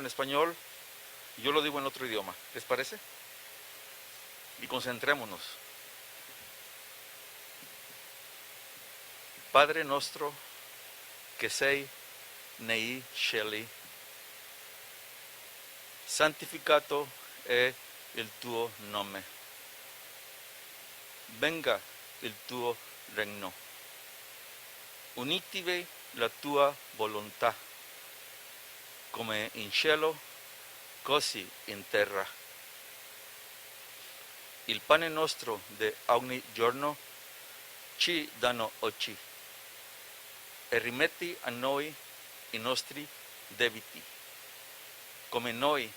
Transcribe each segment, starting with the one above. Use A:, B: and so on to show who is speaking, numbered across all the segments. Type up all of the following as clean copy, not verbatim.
A: en español y yo lo digo en otro idioma. ¿Les parece? Y concentrémonos. Padre nostro, che sei nei cieli, santificato è il tuo nome. Venga il tuo regno. Unitivi la tua volontà, come in cielo, così in terra. Il pane nostro di ogni giorno ci danno oggi e rimetti a noi i nostri debiti, come noi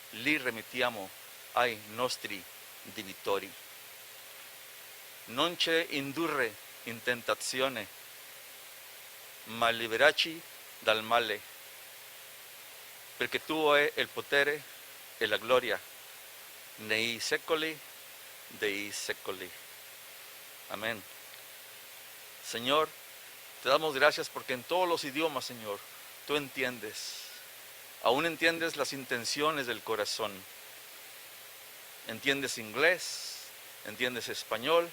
A: li rimettiamo ai nostri debitori. Non ci indurre in tentazione, ma liberaci dal male, perché tuo è il potere e la gloria nei secoli dei secoli. Amén. Señor, te damos gracias porque en todos los idiomas, Señor, tú entiendes. Aún entiendes las intenciones del corazón. Entiendes inglés, entiendes español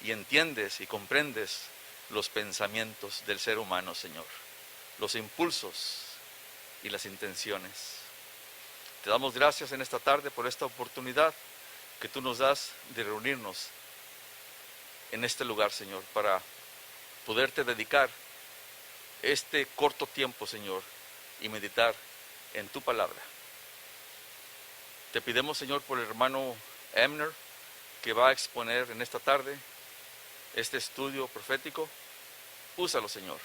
A: y entiendes y comprendes los pensamientos del ser humano, Señor. Los impulsos y las intenciones. Te damos gracias en esta tarde por esta oportunidad que tú nos das de reunirnos en este lugar, Señor, para poderte dedicar este corto tiempo, Señor, y meditar en tu palabra. Te pedimos, Señor, por el hermano Emner, que va a exponer en esta tarde este estudio profético. Úsalo, Señor.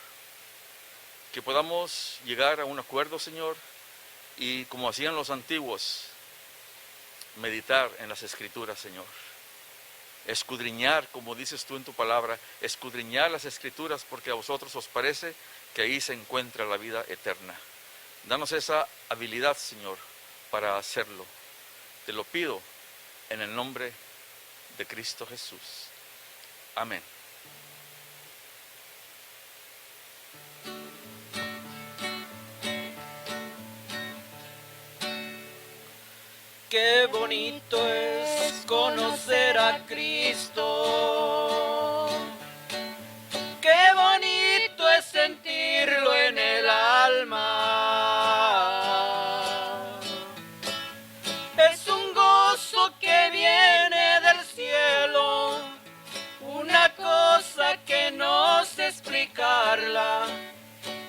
A: Que podamos llegar a un acuerdo, Señor, y como hacían los antiguos, meditar en las Escrituras, Señor. Escudriñar, como dices tú en tu palabra, escudriñar las Escrituras porque a vosotros os parece que ahí se encuentra la vida eterna. Danos esa habilidad, Señor, para hacerlo. Te lo pido en el nombre de Cristo Jesús. Amén.
B: Qué bonito es conocer a Cristo. Qué bonito es sentirlo en el alma. Es un gozo que viene del cielo, una cosa que no sé explicarla.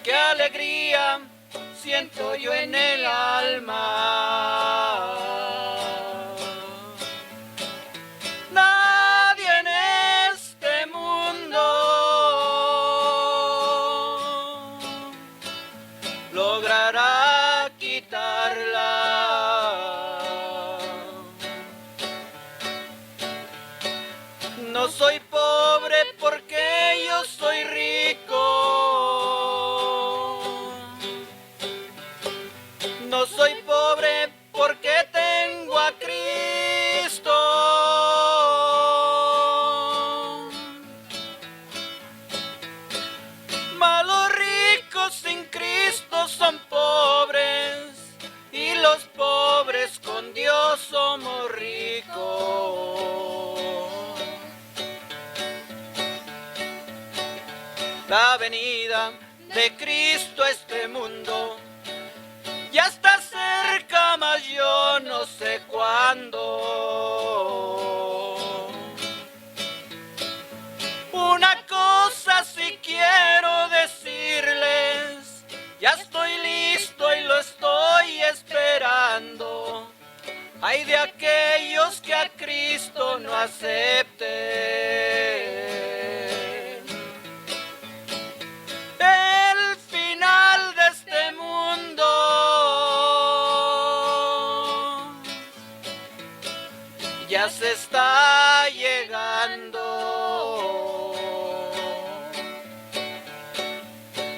B: Qué alegría siento yo en el alma. Nadie en este mundo logrará quitarla. No soy pobre porque yo soy rico. No soy pobre porque tengo a Cristo. Mas los ricos sin Cristo son pobres y los pobres con Dios somos ricos. La venida de Cristo a este mundo ya está cerca, mas yo no sé cuándo. Una cosa sí quiero decirles, ya estoy listo y lo estoy esperando. Ay de aquellos que a Cristo no acepten. El final de este mundo ya se está llegando.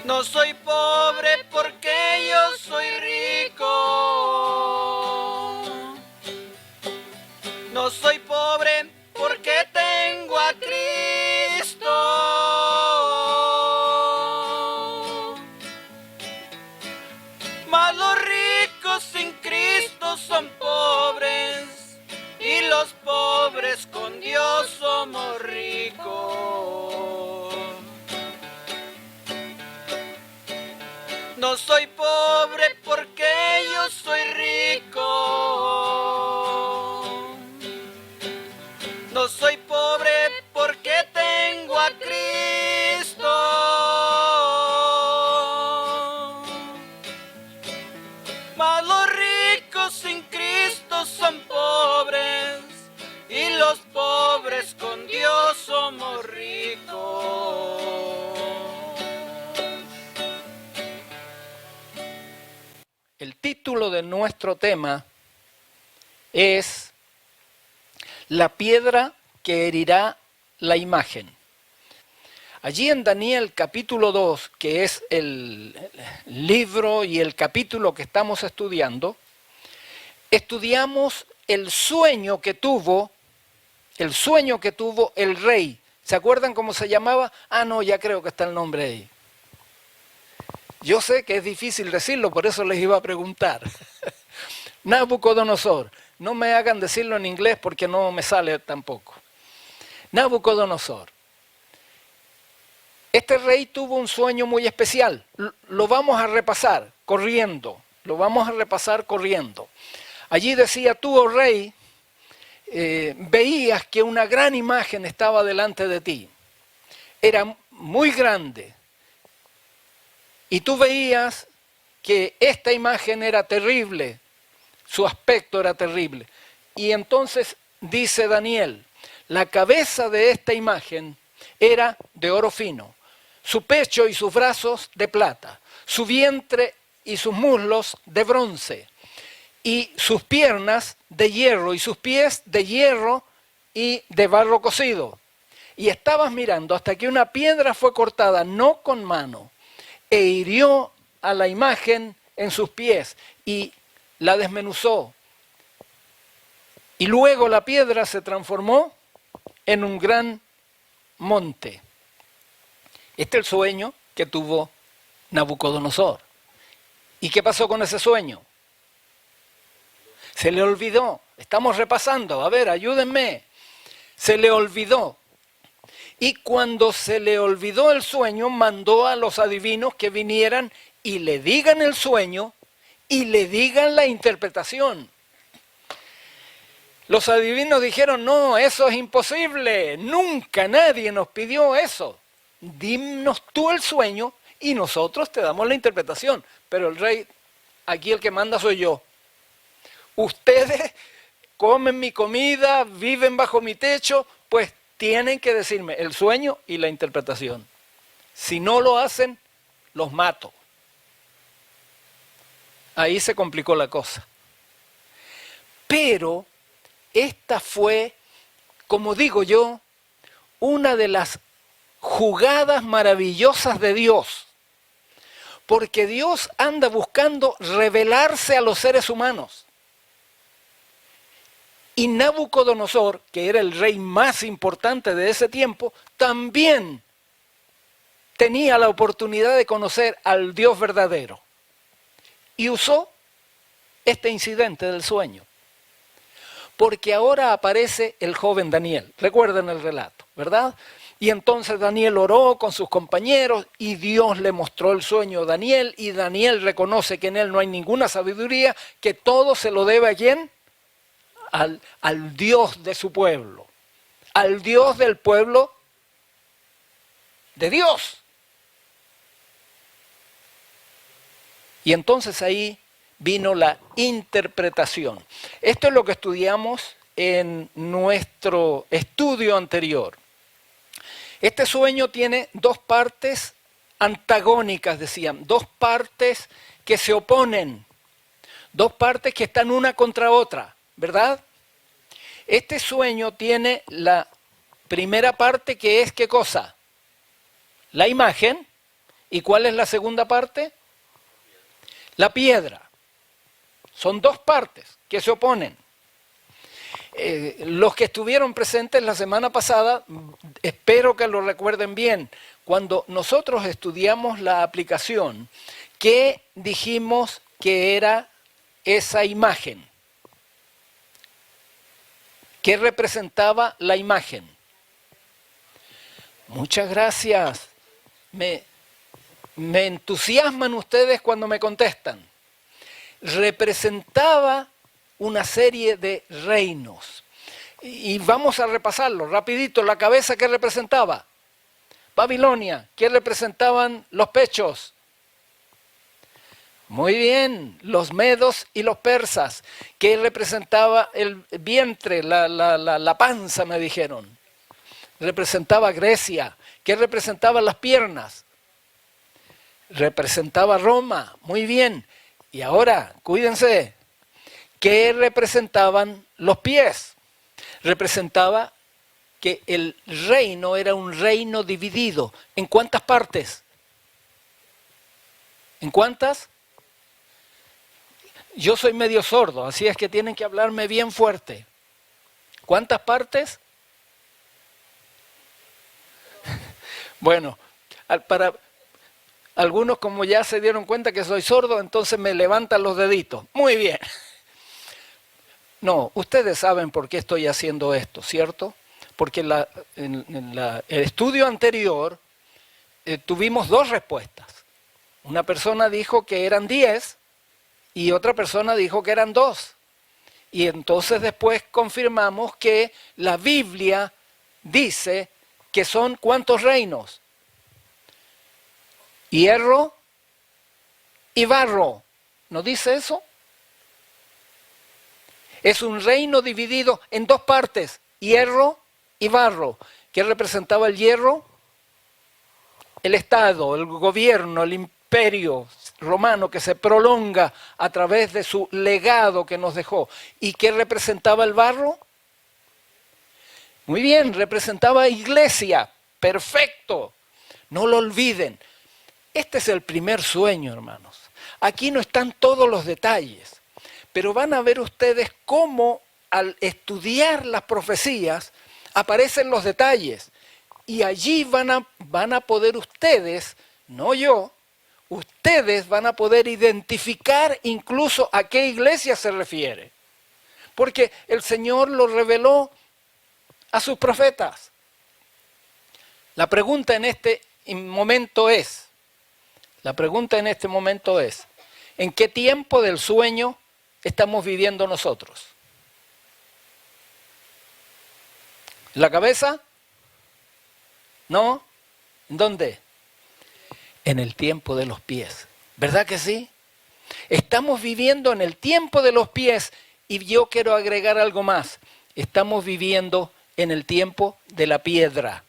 B: No soy pobre porque yo soy rico. No soy pobre porque tengo a Cristo. Mas los ricos ricos sin Cristo son pobres, y los pobres con Dios somos ricos. No soy pobre porque yo soy rico. No soy pobre porque tengo a Cristo. Mas los ricos sin Cristo son pobres, y los pobres con Dios somos ricos.
C: El título de nuestro tema es La piedra que herirá la imagen. Allí en Daniel capítulo 2, que es el libro y el capítulo que estamos estudiamos el sueño que tuvo el rey. ¿Se acuerdan cómo se llamaba? Ah, no, ya creo que está el nombre ahí. Yo sé que es difícil decirlo, por eso les iba a preguntar. Nabucodonosor. No me hagan decirlo en inglés porque no me sale tampoco. Nabucodonosor. Este rey tuvo un sueño muy especial. Lo vamos a repasar corriendo. Allí decía: tú, oh rey, veías que una gran imagen estaba delante de ti. Era muy grande. Y tú veías que esta imagen era terrible, su aspecto era terrible. Y entonces dice Daniel, la cabeza de esta imagen era de oro fino, su pecho y sus brazos de plata, su vientre y sus muslos de bronce, y sus piernas de hierro, y sus pies de hierro y de barro cocido. Y estabas mirando hasta que una piedra fue cortada, no con mano, e hirió a la imagen en sus pies y la desmenuzó. Y luego la piedra se transformó en un gran monte. Este es el sueño que tuvo Nabucodonosor. ¿Y qué pasó con ese sueño? Se le olvidó. Estamos repasando. A ver, ayúdenme. Se le olvidó. Y cuando se le olvidó el sueño, mandó a los adivinos que vinieran y le digan el sueño y le digan la interpretación. Los adivinos dijeron: no, eso es imposible, nunca nadie nos pidió eso. Dinos tú el sueño y nosotros te damos la interpretación. Pero el rey, aquí el que manda soy yo. Ustedes comen mi comida, viven bajo mi techo, pues tienen que decirme el sueño y la interpretación. Si no lo hacen, los mato. Ahí se complicó la cosa. Pero esta fue, como digo yo, una de las jugadas maravillosas de Dios. Porque Dios anda buscando revelarse a los seres humanos. Y Nabucodonosor, que era el rey más importante de ese tiempo, también tenía la oportunidad de conocer al Dios verdadero. Y usó este incidente del sueño. Porque ahora aparece el joven Daniel. Recuerden el relato, ¿verdad? Y entonces Daniel oró con sus compañeros y Dios le mostró el sueño a Daniel. Y Daniel reconoce que en él no hay ninguna sabiduría, que todo se lo debe ¿a quién? Al Dios de su pueblo, al Dios del pueblo de Dios. Y entonces ahí vino la interpretación. Esto es lo que estudiamos en nuestro estudio anterior. Este sueño tiene dos partes antagónicas, decían, dos partes que se oponen, dos partes que están una contra otra. ¿Verdad? Este sueño tiene la primera parte que es ¿qué cosa? La imagen. ¿Y cuál es la segunda parte? La piedra. Son dos partes que se oponen. Los que estuvieron presentes la semana pasada, espero que lo recuerden bien. Cuando nosotros estudiamos la aplicación, ¿qué dijimos que era esa imagen? ¿Qué representaba la imagen? Muchas gracias. Me entusiasman ustedes cuando me contestan. Representaba una serie de reinos. Y vamos a repasarlo rapidito. La cabeza, ¿qué representaba? Babilonia. ¿Qué representaban los pechos? Muy bien, los medos y los persas. ¿Qué representaba el vientre, la panza, me dijeron? Representaba Grecia. ¿Qué representaban las piernas? Representaba Roma. Muy bien. Y ahora, cuídense. ¿Qué representaban los pies? Representaba que el reino era un reino dividido. ¿En cuántas partes? ¿En cuántas? Yo soy medio sordo, así es que tienen que hablarme bien fuerte. ¿Cuántas partes? Bueno, para algunos, como ya se dieron cuenta que soy sordo, entonces me levantan los deditos. Muy bien. No, ustedes saben por qué estoy haciendo esto, ¿cierto? Porque en el estudio anterior tuvimos dos respuestas. Una persona dijo que eran 10 y otra persona dijo que eran 2. Y entonces después confirmamos que la Biblia dice que son ¿cuántos reinos? Hierro y barro. ¿No dice eso? Es un reino dividido en dos partes, hierro y barro. ¿Qué representaba el hierro? El Estado, el gobierno, el imperio romano que se prolonga a través de su legado que nos dejó. ¿Y qué representaba el barro? Muy bien, representaba iglesia. Perfecto. No lo olviden. Este es el primer sueño, hermanos. Aquí no están todos los detalles, pero van a ver ustedes cómo al estudiar las profecías aparecen los detalles. Y allí van a poder ustedes, no yo, ustedes van a poder identificar incluso a qué iglesia se refiere. Porque el Señor lo reveló a sus profetas. La pregunta en este momento es, ¿en qué tiempo del sueño estamos viviendo nosotros? ¿En la cabeza? ¿No? ¿En dónde? En el tiempo de los pies. ¿Verdad que sí? Estamos viviendo en el tiempo de los pies y yo quiero agregar algo más. Estamos viviendo en el tiempo de la piedra.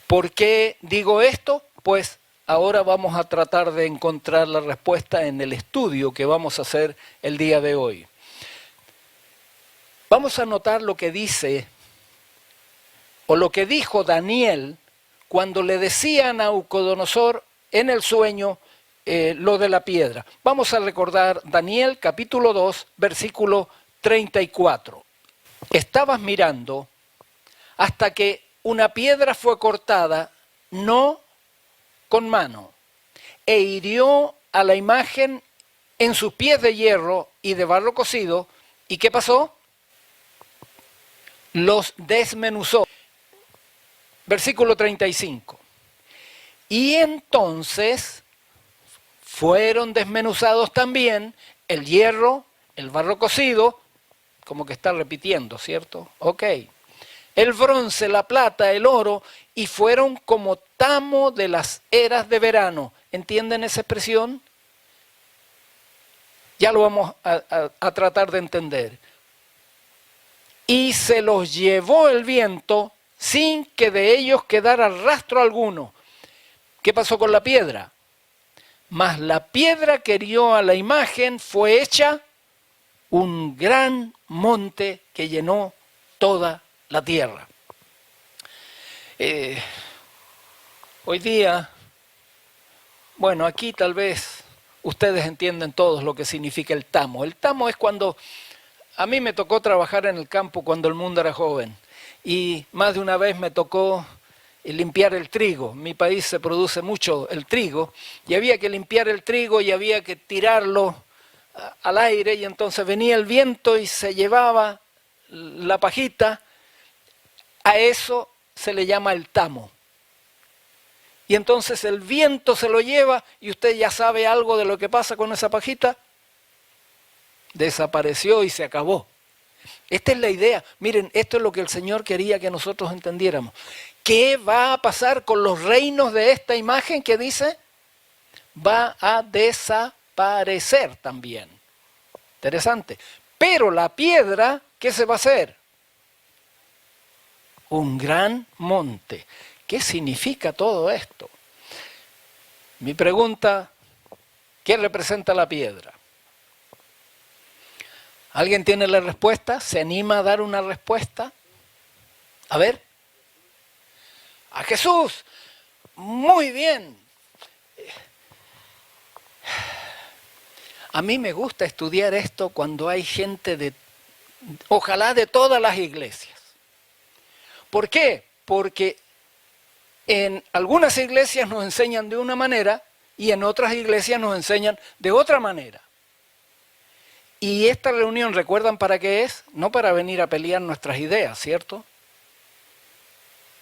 C: ¿Por qué digo esto? Pues ahora vamos a tratar de encontrar la respuesta en el estudio que vamos a hacer el día de hoy. Vamos a notar lo que dice o lo que dijo Daniel cuando le decía a Nabucodonosor en el sueño lo de la piedra. Vamos a recordar Daniel capítulo 2, versículo 34. Estabas mirando hasta que una piedra fue cortada, no con mano, e hirió a la imagen en sus pies de hierro y de barro cocido. ¿Y qué pasó? Los desmenuzó. Versículo 35. Y entonces fueron desmenuzados también el hierro, el barro cocido, como que está repitiendo, ¿cierto? Ok. El bronce, la plata, el oro, y fueron como tamo de las eras de verano. ¿Entienden esa expresión? Ya lo vamos a tratar de entender. Y se los llevó el viento sin que de ellos quedara rastro alguno. ¿Qué pasó con la piedra? Mas la piedra que hirió a la imagen fue hecha un gran monte que llenó toda la tierra. Hoy día, bueno, aquí tal vez ustedes entienden todos lo que significa el tamo. El tamo es cuando, a mí me tocó trabajar en el campo cuando el mundo era joven. Y más de una vez me tocó limpiar el trigo. En mi país se produce mucho el trigo y había que limpiar el trigo y había que tirarlo al aire y entonces venía el viento y se llevaba la pajita. A eso se le llama el tamo. Y entonces el viento se lo lleva y usted ya sabe algo de lo que pasa con esa pajita. Desapareció y se acabó. Esta es la idea. Miren, esto es lo que el Señor quería que nosotros entendiéramos. ¿Qué va a pasar con los reinos de esta imagen que dice? Va a desaparecer también. Interesante. Pero la piedra, ¿qué se va a hacer? Un gran monte. ¿Qué significa todo esto? Mi pregunta, ¿qué representa la piedra? ¿Alguien tiene la respuesta? ¿Se anima a dar una respuesta? A ver. A Jesús. Muy bien. A mí me gusta estudiar esto cuando hay gente ojalá de todas las iglesias. ¿Por qué? Porque en algunas iglesias nos enseñan de una manera y en otras iglesias nos enseñan de otra manera. Y esta reunión, ¿recuerdan para qué es? No para venir a pelear nuestras ideas, ¿cierto?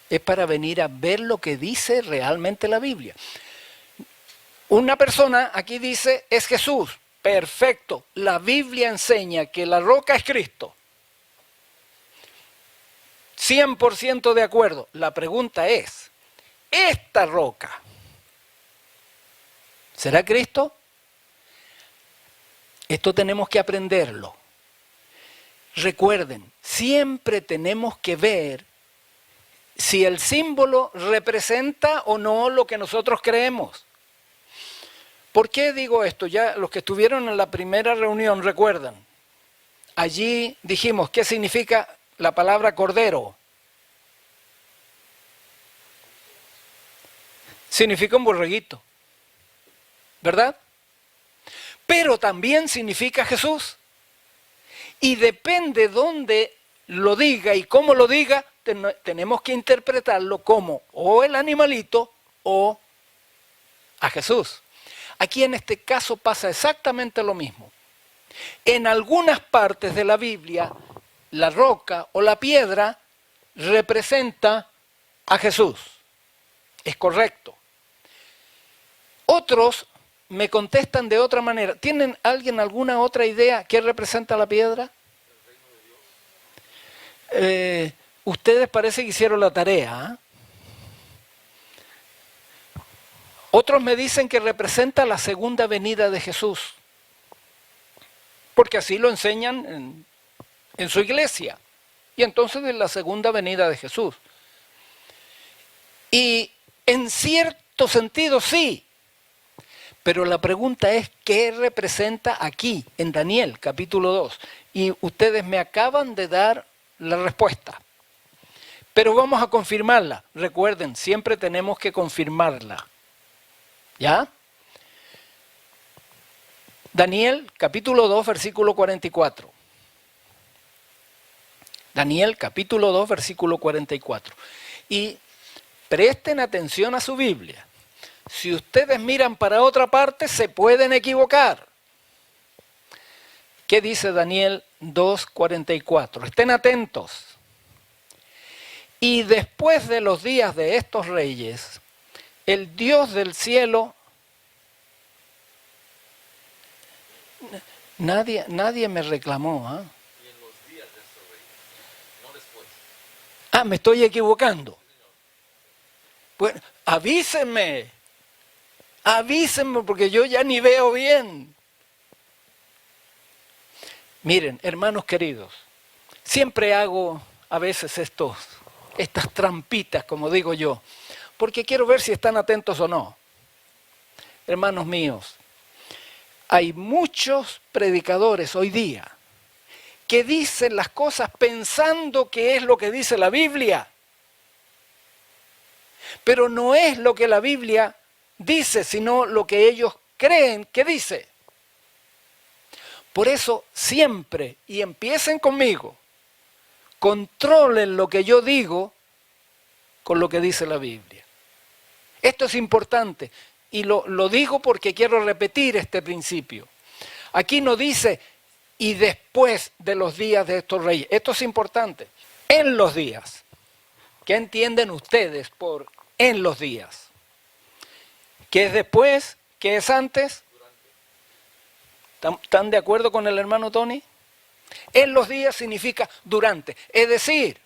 C: Es para venir a ver lo que dice realmente la Biblia. Una persona aquí dice, es Jesús. Perfecto. La Biblia enseña que la roca es Cristo. 100% de acuerdo. La pregunta es, ¿esta roca será Cristo? Esto tenemos que aprenderlo. Recuerden, siempre tenemos que ver si el símbolo representa o no lo que nosotros creemos. ¿Por qué digo esto? Ya los que estuvieron en la primera reunión recuerdan. Allí dijimos, ¿qué significa la palabra cordero? Significa un borreguito, ¿verdad? Pero también significa Jesús. Y depende dónde lo diga y cómo lo diga, tenemos que interpretarlo como o el animalito o a Jesús. Aquí en este caso pasa exactamente lo mismo. En algunas partes de la Biblia, la roca o la piedra representa a Jesús. Es correcto. Otros me contestan de otra manera. ¿Tienen alguien alguna otra idea qué representa la piedra? Ustedes parece que hicieron la tarea. Otros me dicen que representa la segunda venida de Jesús. Porque así lo enseñan en su iglesia. Y entonces es la segunda venida de Jesús. Y en cierto sentido sí. Pero la pregunta es, ¿qué representa aquí, en Daniel, capítulo 2? Y ustedes me acaban de dar la respuesta. Pero vamos a confirmarla. Recuerden, siempre tenemos que confirmarla. ¿Ya? Daniel, capítulo 2, versículo 44. Daniel, capítulo 2, versículo 44. Y presten atención a su Biblia. Si ustedes miran para otra parte, se pueden equivocar. ¿Qué dice Daniel 2:44? Estén atentos. Y después de los días de estos reyes, el Dios del cielo... Nadie me reclamó.
A: Y en los días de estos reyes, no después.
C: Me estoy equivocando. Bueno, avísenme. Avísenme porque yo ya ni veo bien. Miren, hermanos queridos, siempre hago a veces estas trampitas, como digo yo, porque quiero ver si están atentos o no. Hermanos míos, hay muchos predicadores hoy día que dicen las cosas pensando que es lo que dice la Biblia, pero no es lo que la Biblia dice, sino lo que ellos creen que dice. Por eso siempre, y empiecen conmigo, controlen lo que yo digo con lo que dice la Biblia. Esto es importante y lo digo porque quiero repetir este principio. Aquí no dice y después de los días de estos reyes. Esto es importante. En los días. ¿Qué entienden ustedes por en los días? ¿Qué es después? ¿Qué es antes? ¿Están de acuerdo con el hermano Tony? En los días significa durante. Es decir,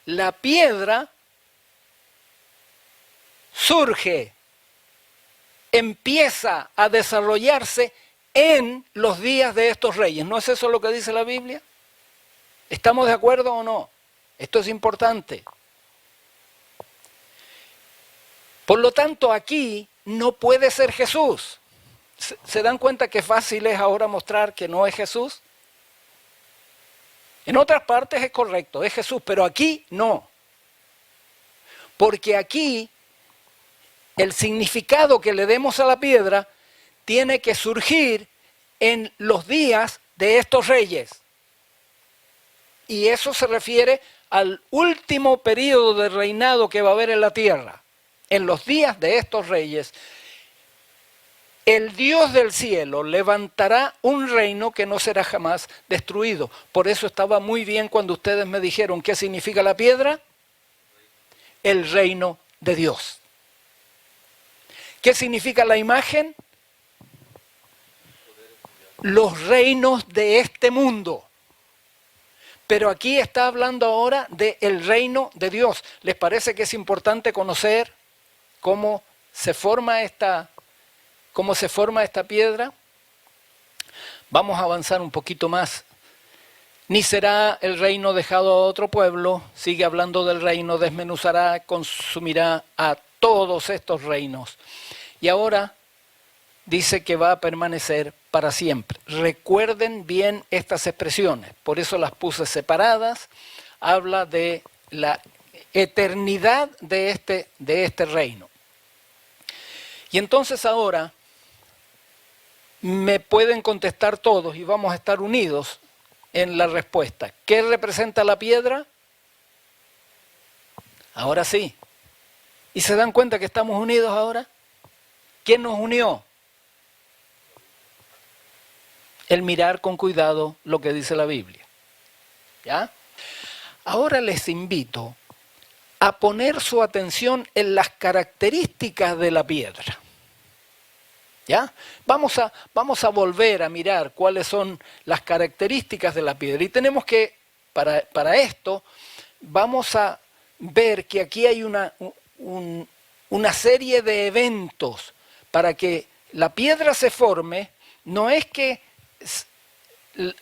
C: la piedra surge, empieza a desarrollarse en los días de estos reyes. ¿No es eso lo que dice la Biblia? ¿Estamos de acuerdo o no? Esto es importante. Por lo tanto, aquí no puede ser Jesús. ¿Se dan cuenta que fácil es ahora mostrar que no es Jesús? En otras partes es correcto, es Jesús, pero aquí no. Porque aquí el significado que le demos a la piedra tiene que surgir en los días de estos reyes. Y eso se refiere al último periodo de reinado que va a haber en la tierra. En los días de estos reyes, el Dios del cielo levantará un reino que no será jamás destruido. Por eso estaba muy bien cuando ustedes me dijeron ¿qué significa la piedra? El reino de Dios. ¿Qué significa la imagen? Los reinos de este mundo. Pero aquí está hablando ahora del reino de Dios. ¿Les parece que es importante conocer cómo se forma esta piedra? Vamos a avanzar un poquito más. Ni será el reino dejado a otro pueblo, sigue hablando del reino, desmenuzará, consumirá a todos estos reinos. Y ahora dice que va a permanecer para siempre. Recuerden bien estas expresiones, por eso las puse separadas. Habla de la eternidad de este reino. Y entonces ahora me pueden contestar todos y vamos a estar unidos en la respuesta. ¿Qué representa la piedra? Ahora sí. ¿Y se dan cuenta que estamos unidos ahora? ¿Quién nos unió? El mirar con cuidado lo que dice la Biblia. ¿Ya? Ahora les invito a poner su atención en las características de la piedra. ¿Ya? Vamos a volver a mirar cuáles son las características de la piedra. Y tenemos que, para esto, vamos a ver que aquí hay una serie de eventos para que la piedra se forme. No es que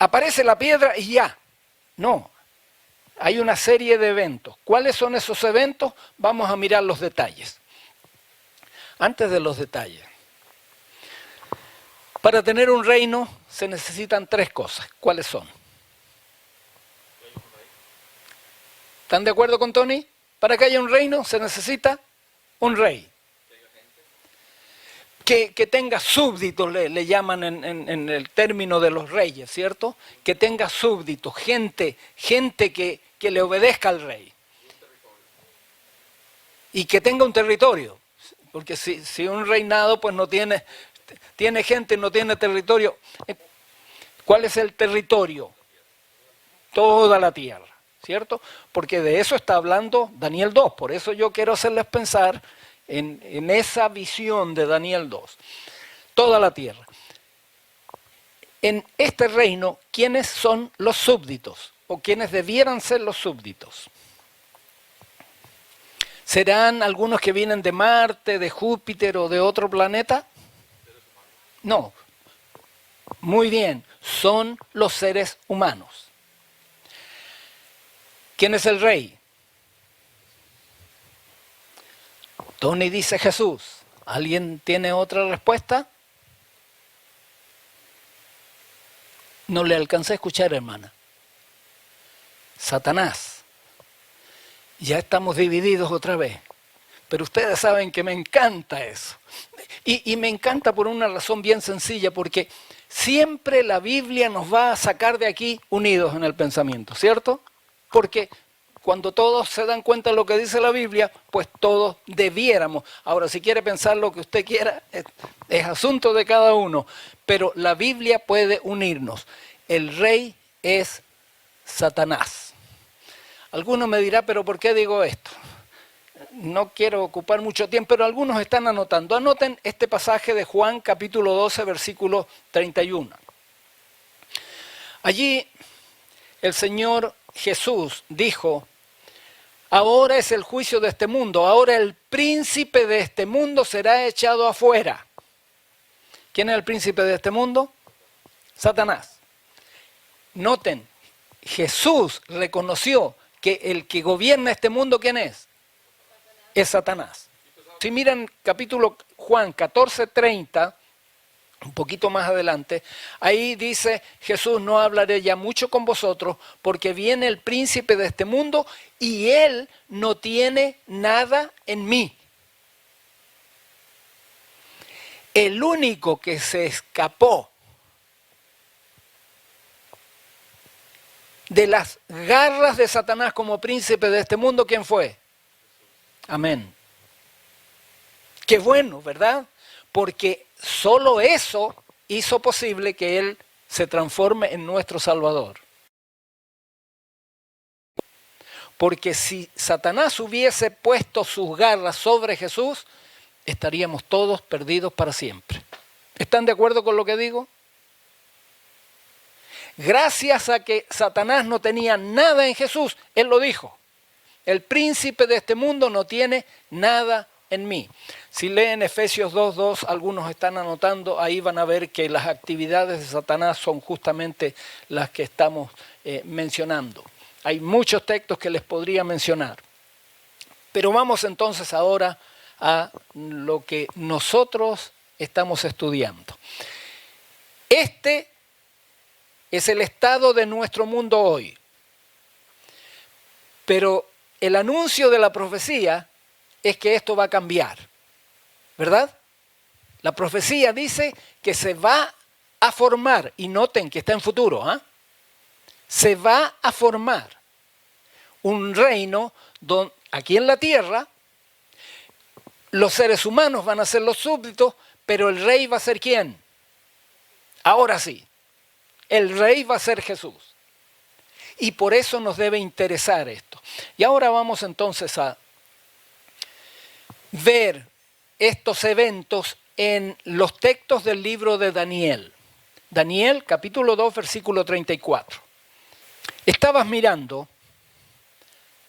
C: aparece la piedra y ya. No. Hay una serie de eventos. ¿Cuáles son esos eventos? Vamos a mirar los detalles. Antes de los detalles. Para tener un reino se necesitan 3 cosas. ¿Cuáles son? ¿Están de acuerdo con Tony? Para que haya un reino se necesita un rey. Que tenga súbditos, le llaman en el término de los reyes, ¿cierto? Que tenga súbditos, gente que le obedezca al rey. Y que tenga un territorio. Porque si un reinado pues no tiene gente y no tiene territorio. ¿Cuál es el territorio? Toda la tierra, ¿cierto? Porque de eso está hablando Daniel 2. Por eso yo quiero hacerles pensar en esa visión de Daniel 2. Toda la tierra. En este reino, ¿quiénes son los súbditos? ¿O quiénes debieran ser los súbditos? ¿Serán algunos que vienen de Marte, de Júpiter o de otro planeta? No. Muy bien, son los seres humanos. ¿Quién es el rey? Tony dice Jesús. ¿Alguien tiene otra respuesta? No le alcancé a escuchar, hermana. Satanás. Ya estamos divididos otra vez. Pero ustedes saben que me encanta eso. Y me encanta por una razón bien sencilla, porque siempre la Biblia nos va a sacar de aquí unidos en el pensamiento, ¿cierto? Porque cuando todos se dan cuenta de lo que dice la Biblia, pues todos debiéramos. Ahora, si quiere pensar lo que usted quiera, es asunto de cada uno, pero la Biblia puede unirnos. El rey es Satanás. Alguno me dirá, pero ¿por qué digo esto? No quiero ocupar mucho tiempo, pero algunos están anotando. Anoten este pasaje de Juan capítulo 12, versículo 31. Allí el Señor Jesús dijo: ahora es el juicio de este mundo, ahora el príncipe de este mundo será echado afuera. ¿Quién es el príncipe de este mundo? Satanás. Noten, Jesús reconoció que el que gobierna este mundo, ¿quién es? Es Satanás. Si miran capítulo Juan 14:30, un poquito más adelante, ahí dice Jesús: no hablaré ya mucho con vosotros porque viene el príncipe de este mundo y él no tiene nada en mí. El único que se escapó de las garras de Satanás como príncipe de este mundo, ¿quién fue? Amén. Qué bueno, ¿verdad? Porque solo eso hizo posible que Él se transforme en nuestro Salvador. Porque si Satanás hubiese puesto sus garras sobre Jesús, estaríamos todos perdidos para siempre. ¿Están de acuerdo con lo que digo? Gracias a que Satanás no tenía nada en Jesús, Él lo dijo: el príncipe de este mundo no tiene nada en mí. Si leen Efesios 2:2, algunos están anotando, ahí van a ver que las actividades de Satanás son justamente las que estamos mencionando. Hay muchos textos que les podría mencionar. Pero vamos entonces ahora a lo que nosotros estamos estudiando. Este es el estado de nuestro mundo hoy. Pero el anuncio de la profecía es que esto va a cambiar, ¿verdad? La profecía dice que se va a formar, y noten que está en futuro, ¿eh? Se va a formar un reino donde, aquí en la tierra, los seres humanos van a ser los súbditos, pero el rey va a ser ¿quién? Ahora sí, el rey va a ser Jesús. Y por eso nos debe interesar esto. Y ahora vamos entonces a ver estos eventos en los textos del libro de Daniel. Daniel, capítulo 2, versículo 34. Estabas mirando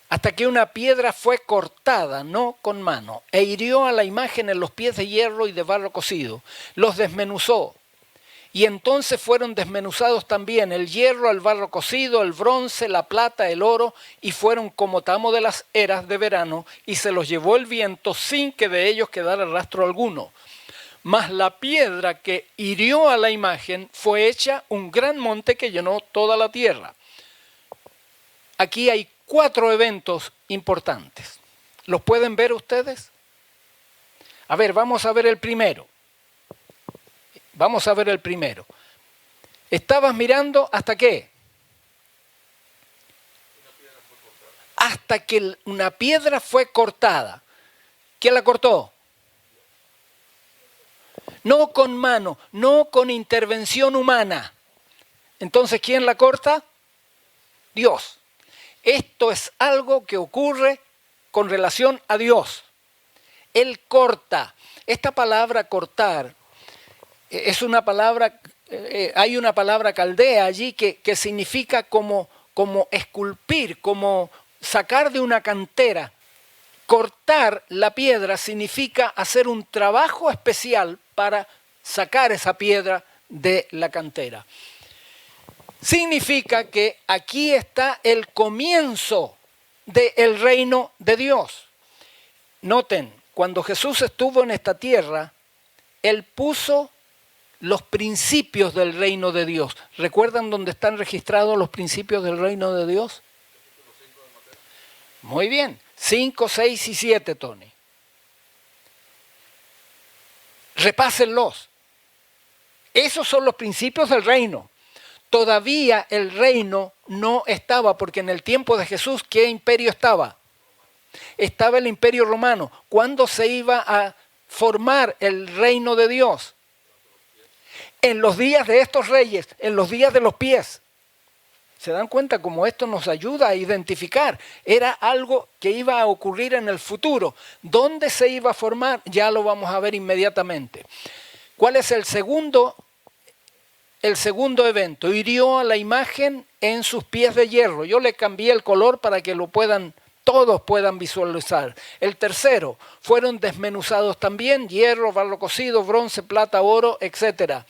C: hasta que una piedra fue cortada, no con mano, e hirió a la imagen en los pies de hierro y de barro cocido. Los desmenuzó. Y entonces fueron desmenuzados también el hierro, el barro cocido, el bronce, la plata, el oro, y fueron como tamo de las eras de verano, y se los llevó el viento sin que de ellos quedara rastro alguno. Mas la piedra que hirió a la imagen fue hecha un gran monte que llenó toda la tierra. Aquí hay 4 eventos importantes. ¿Los pueden ver ustedes? A ver, vamos a ver el primero. Vamos a ver el primero. ¿Estabas mirando hasta qué? Hasta que una piedra fue cortada. ¿Quién la cortó? No con mano, no con intervención humana. Entonces, ¿quién la corta? Dios. Esto es algo que ocurre con relación a Dios. Él corta. Esta palabra cortar es una palabra, hay una palabra caldea allí que significa como esculpir, como sacar de una cantera. Cortar la piedra significa hacer un trabajo especial para sacar esa piedra de la cantera. Significa que aquí está el comienzo del reino de Dios. Noten, cuando Jesús estuvo en esta tierra, Él puso los principios del reino de Dios. ¿Recuerdan dónde están registrados los principios del reino de Dios? Muy bien, 5, 6 y 7, Tony. Repásenlos. Esos son los principios del reino. todavía el reino no estaba, porque en el tiempo de Jesús, ¿qué imperio estaba? Estaba el imperio romano. ¿Cuándo se iba a formar el reino de Dios? En los días de estos reyes, en los días de los pies. ¿Se dan cuenta cómo esto nos ayuda a identificar? Era algo que iba a ocurrir en el futuro. ¿Dónde se iba a formar? Ya lo vamos a ver inmediatamente. ¿Cuál es el segundo evento? Hirió a la imagen en sus pies de hierro. Yo le cambié el color para que todos puedan visualizar. El tercero, fueron desmenuzados también, hierro, barro cocido, bronce, plata, oro, etc.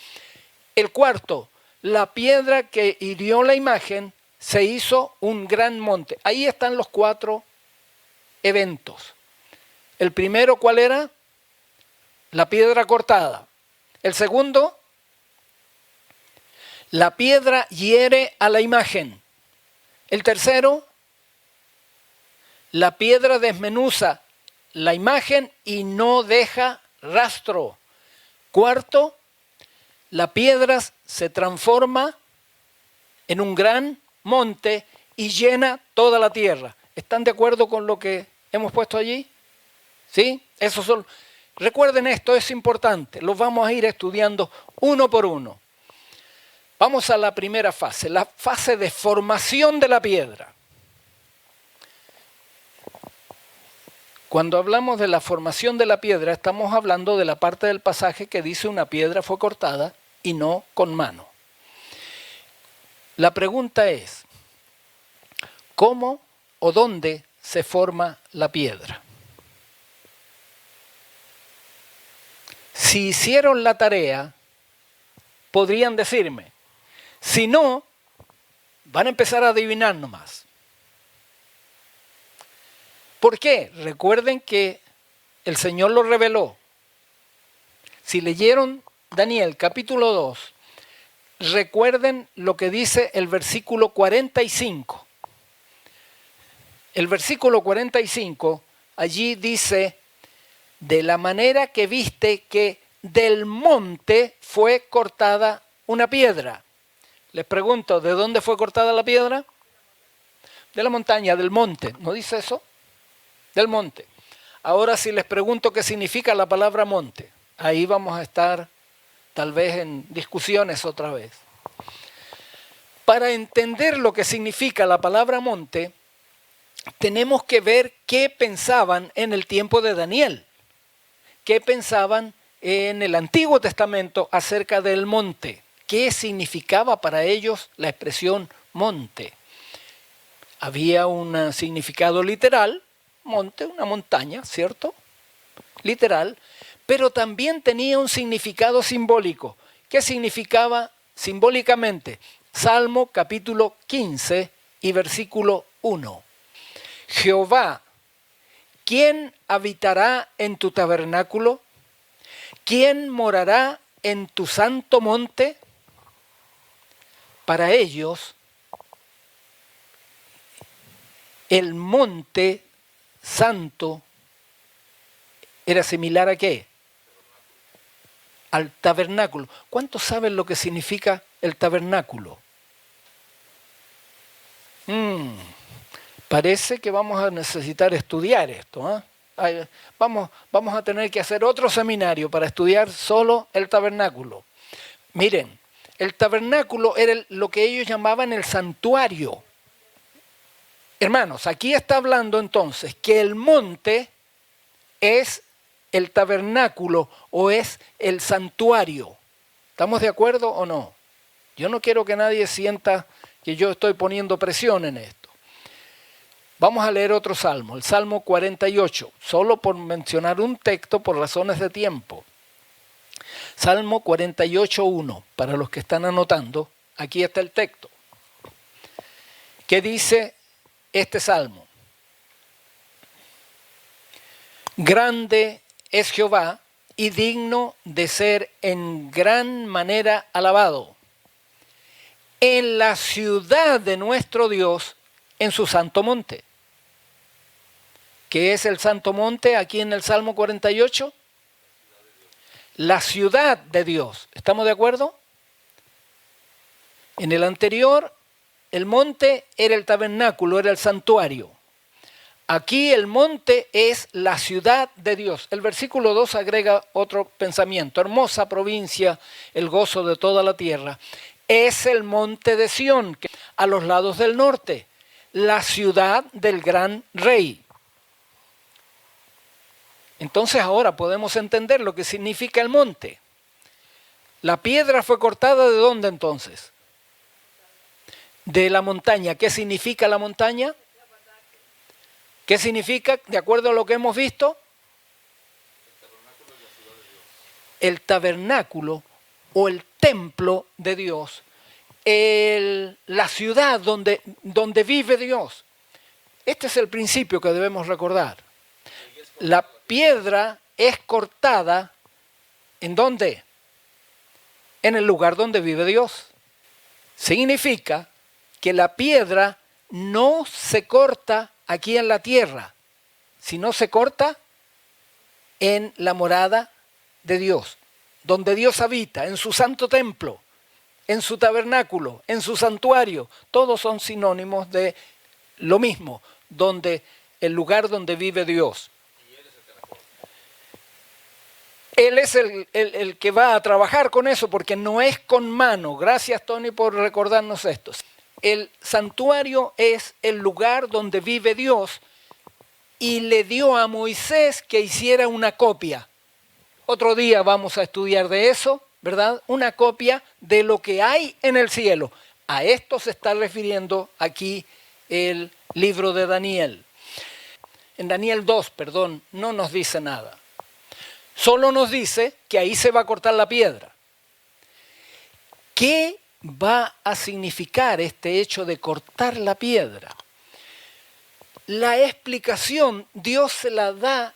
C: El cuarto, la piedra que hirió la imagen se hizo un gran monte. Ahí están los 4 eventos. El primero, ¿cuál era? La piedra cortada. El segundo, la piedra hiere a la imagen. El tercero, la piedra desmenuza la imagen y no deja rastro. Cuarto, la piedra se transforma en un gran monte y llena toda la tierra. ¿Están de acuerdo con lo que hemos puesto allí? ¿Sí? Recuerden esto, es importante. Los vamos a ir estudiando uno por uno. Vamos a la primera fase, la fase de formación de la piedra. Cuando hablamos de la formación de la piedra, estamos hablando de la parte del pasaje que dice una piedra fue cortada y no con mano. La pregunta es, ¿cómo o dónde se forma la piedra? Si hicieron la tarea, podrían decirme. Si no, van a empezar a adivinar nomás. ¿Por qué? Recuerden que el Señor lo reveló. Si leyeron Daniel capítulo 2, recuerden lo que dice el versículo 45. El versículo 45, allí dice, de la manera que viste que del monte fue cortada una piedra. Les pregunto, ¿de dónde fue cortada la piedra? De la montaña, del monte. ¿No dice eso? Del monte. Ahora si les pregunto qué significa la palabra monte, ahí vamos a estar tal vez en discusiones otra vez. Para entender lo que significa la palabra monte, tenemos que ver qué pensaban en el tiempo de Daniel, qué pensaban en el Antiguo Testamento acerca del monte, qué significaba para ellos la expresión monte. Había un significado literal, monte, una montaña, ¿cierto? Literal, pero también tenía un significado simbólico. ¿Qué significaba simbólicamente? Salmo capítulo 15 y versículo 1. Jehová, ¿quién habitará en tu tabernáculo? ¿Quién morará en tu santo monte? Para ellos, el monte santo era similar a ¿qué? Al tabernáculo. ¿Cuántos saben lo que significa el tabernáculo? Parece que vamos a necesitar estudiar esto. Vamos a tener que hacer otro seminario para estudiar solo el tabernáculo. Miren, el tabernáculo era lo que ellos llamaban el santuario. Hermanos, aquí está hablando entonces que el monte es el tabernáculo o es el santuario. ¿Estamos de acuerdo o no? Yo no quiero que nadie sienta que yo estoy poniendo presión en esto. Vamos a leer otro salmo, el Salmo 48, solo por mencionar un texto por razones de tiempo. Salmo 48:1, para los que están anotando, aquí está el texto. ¿Qué dice este salmo? Grande es Jehová y digno de ser en gran manera alabado. En la ciudad de nuestro Dios, en su santo monte. ¿Qué es el santo monte aquí en el Salmo 48? La ciudad de Dios. ¿Estamos de acuerdo? En el anterior, el monte era el tabernáculo, era el santuario. Aquí el monte es la ciudad de Dios. El versículo 2 agrega otro pensamiento. Hermosa provincia, el gozo de toda la tierra. Es el monte de Sión, que a los lados del norte, la ciudad del gran rey. Entonces ahora podemos entender lo que significa el monte. La piedra fue cortada ¿de dónde entonces? De la montaña. ¿Qué significa la montaña? ¿Qué significa, de acuerdo a lo que hemos visto? El tabernáculo o el templo de Dios, la ciudad donde vive Dios. Este es el principio que debemos recordar. La piedra es cortada, ¿en dónde? En el lugar donde vive Dios. Significa que la piedra no se corta aquí en la tierra, sino se corta en la morada de Dios, donde Dios habita, en su santo templo, en su tabernáculo, en su santuario. Todos son sinónimos de lo mismo, el lugar donde vive Dios. Él es el que va a trabajar con eso, porque no es con mano. Gracias, Tony, por recordarnos esto. El santuario es el lugar donde vive Dios y le dio a Moisés que hiciera una copia. Otro día vamos a estudiar de eso, ¿verdad? Una copia de lo que hay en el cielo. A esto se está refiriendo aquí el libro de Daniel. En Daniel 2, no nos dice nada. Solo nos dice que ahí se va a cortar la piedra. ¿Qué va a significar este hecho de cortar la piedra? La explicación Dios se la da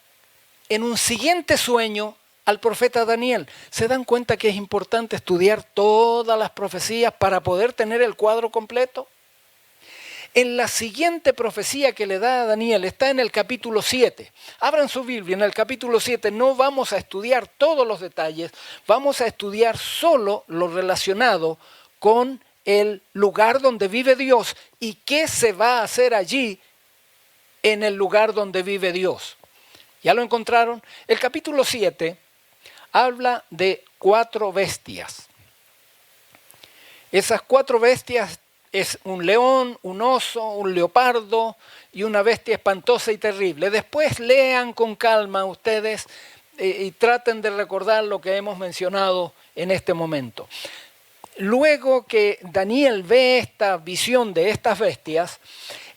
C: en un siguiente sueño al profeta Daniel. ¿Se dan cuenta que es importante estudiar todas las profecías para poder tener el cuadro completo? En la siguiente profecía que le da a Daniel, está en el capítulo 7. Abran su Biblia, en el capítulo 7 no vamos a estudiar todos los detalles, vamos a estudiar solo lo relacionado con el lugar donde vive Dios y qué se va a hacer allí en el lugar donde vive Dios. ¿Ya lo encontraron? El capítulo 7 habla de 4 bestias. Esas 4 bestias es un león, un oso, un leopardo y una bestia espantosa y terrible. Después lean con calma ustedes y traten de recordar lo que hemos mencionado en este momento. Luego que Daniel ve esta visión de estas bestias,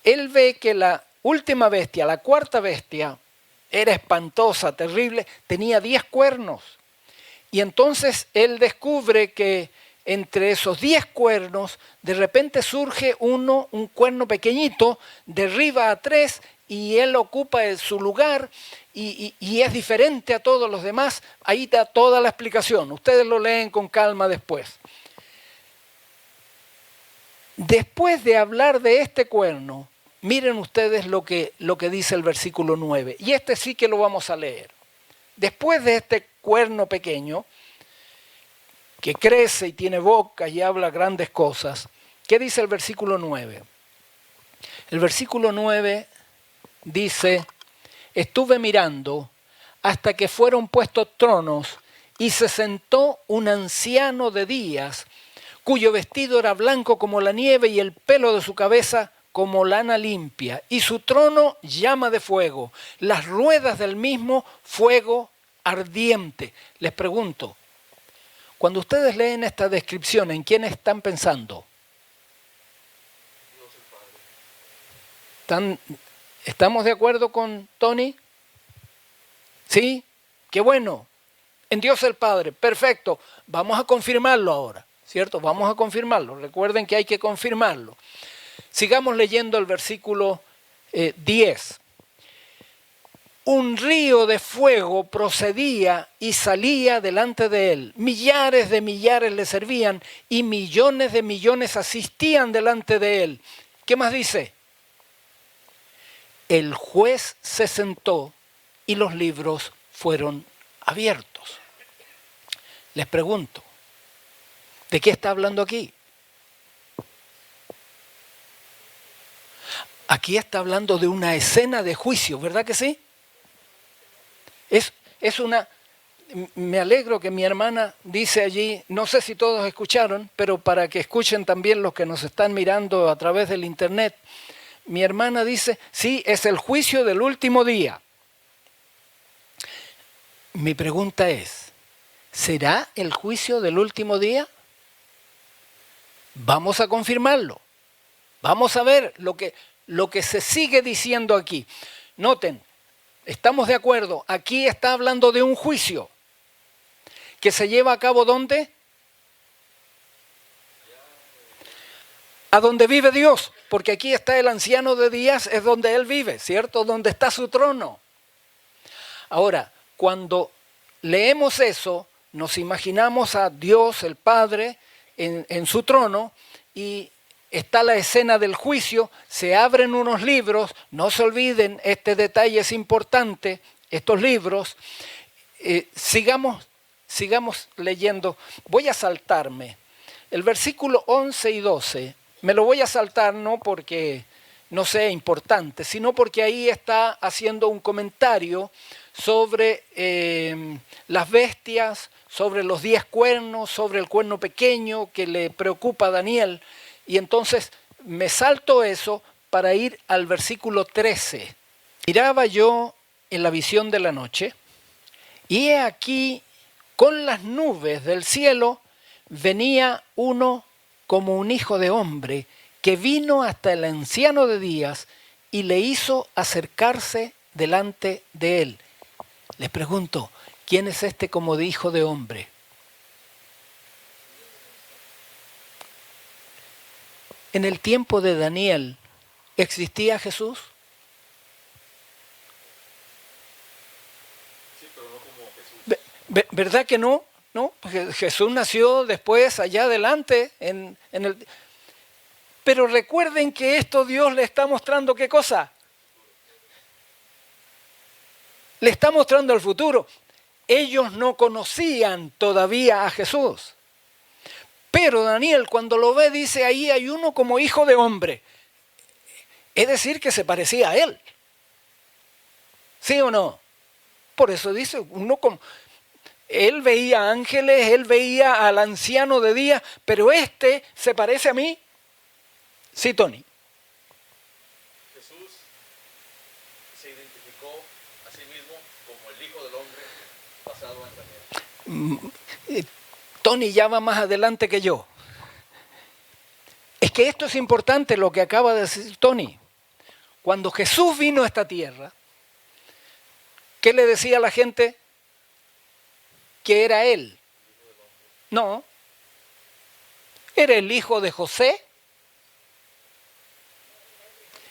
C: él ve que la última bestia, la 4ª bestia, era espantosa, terrible, tenía 10 cuernos. Y entonces él descubre que entre esos 10 cuernos, de repente surge un cuerno pequeñito, derriba a 3 y él ocupa su lugar y es diferente a todos los demás. Ahí está toda la explicación. Ustedes lo leen con calma después. Después de hablar de este cuerno, miren ustedes lo que dice el versículo 9. Y este sí que lo vamos a leer. Después de este cuerno pequeño, que crece y tiene boca y habla grandes cosas, ¿qué dice el versículo 9? El versículo 9 dice: estuve mirando hasta que fueron puestos tronos y se sentó un anciano de días, cuyo vestido era blanco como la nieve y el pelo de su cabeza como lana limpia, y su trono llama de fuego, las ruedas del mismo fuego ardiente. Les pregunto, cuando ustedes leen esta descripción, ¿en quién están pensando? ¿Estamos de acuerdo con Tony? ¿Sí? ¡Qué bueno! En Dios el Padre, perfecto. Vamos a confirmarlo ahora, ¿cierto? Vamos a confirmarlo. Recuerden que hay que confirmarlo. Sigamos leyendo el versículo 10. Un río de fuego procedía y salía delante de él. Millares de millares le servían y millones de millones asistían delante de él. ¿Qué más dice? El juez se sentó y los libros fueron abiertos. Les pregunto, ¿de qué está hablando aquí? Aquí está hablando de una escena de juicio, ¿verdad que sí? Es una... Me alegro que mi hermana dice allí, no sé si todos escucharon, pero para que escuchen también los que nos están mirando a través del internet, mi hermana dice, sí, es el juicio del último día. Mi pregunta es, ¿será el juicio del último día? Vamos a confirmarlo. Vamos a ver lo que se sigue diciendo aquí. Noten, estamos de acuerdo, aquí está hablando de un juicio que se lleva a cabo ¿dónde? A donde vive Dios, porque aquí está el anciano de días, es donde Él vive, ¿cierto? Donde está su trono. Ahora, cuando leemos eso, nos imaginamos a Dios, el Padre, en su trono, y está la escena del juicio, se abren unos libros, no se olviden, este detalle es importante, estos libros, sigamos leyendo, voy a saltarme, el versículo 11 y 12, me lo voy a saltar no porque no sea importante, sino porque ahí está haciendo un comentario sobre las bestias, sobre los 10 cuernos, sobre el cuerno pequeño que le preocupa a Daniel. Y entonces me salto eso para ir al versículo 13. Miraba yo en la visión de la noche, y he aquí con las nubes del cielo venía uno como un hijo de hombre, que vino hasta el anciano de días y le hizo acercarse delante de él. Les pregunto, ¿quién es este como de hijo de hombre? En el tiempo de Daniel, ¿existía Jesús?
A: Sí, pero no como Jesús.
C: ¿Verdad que no? ¿No? Jesús nació después, allá adelante, en el... Pero recuerden que esto Dios le está mostrando, ¿qué cosa? Le está mostrando el futuro. Ellos no conocían todavía a Jesús. Pero Daniel, cuando lo ve, dice, ahí hay uno como hijo de hombre. Es decir, que se parecía a él. ¿Sí o no? Por eso dice, uno como... Él veía ángeles, él veía al anciano de día, pero este se parece a mí. Sí, Tony.
A: Jesús se identificó a sí mismo como el Hijo del Hombre basado en Daniel.
C: Tony ya va más adelante que yo. Es que esto es importante lo que acaba de decir Tony. Cuando Jesús vino a esta tierra, ¿qué le decía a la gente? Que era él. No. Era el hijo de José.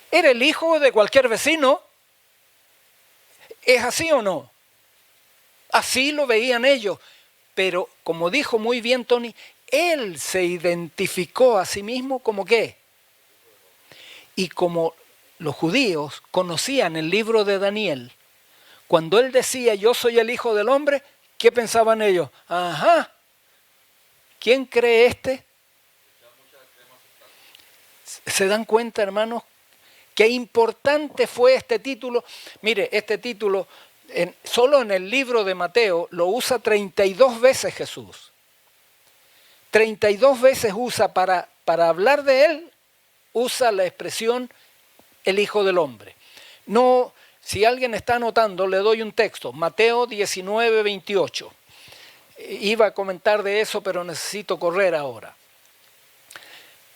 C: Era el hijo de cualquier vecino. ¿Es así o no? Así lo veían ellos. Pero, como dijo muy bien Tony, él se identificó a sí mismo como ¿qué? Y como los judíos conocían el libro de Daniel, cuando él decía, yo soy el Hijo del Hombre, ¿qué pensaban ellos? Ajá, ¿quién cree este? ¿Se dan cuenta, hermanos, qué importante fue este título? Mire, este título, solo en el libro de Mateo, lo usa 32 veces Jesús. 32 veces usa para hablar de él, usa la expresión el Hijo del Hombre. No, si alguien está anotando, le doy un texto, Mateo 19, 28. Iba a comentar de eso, pero necesito correr ahora.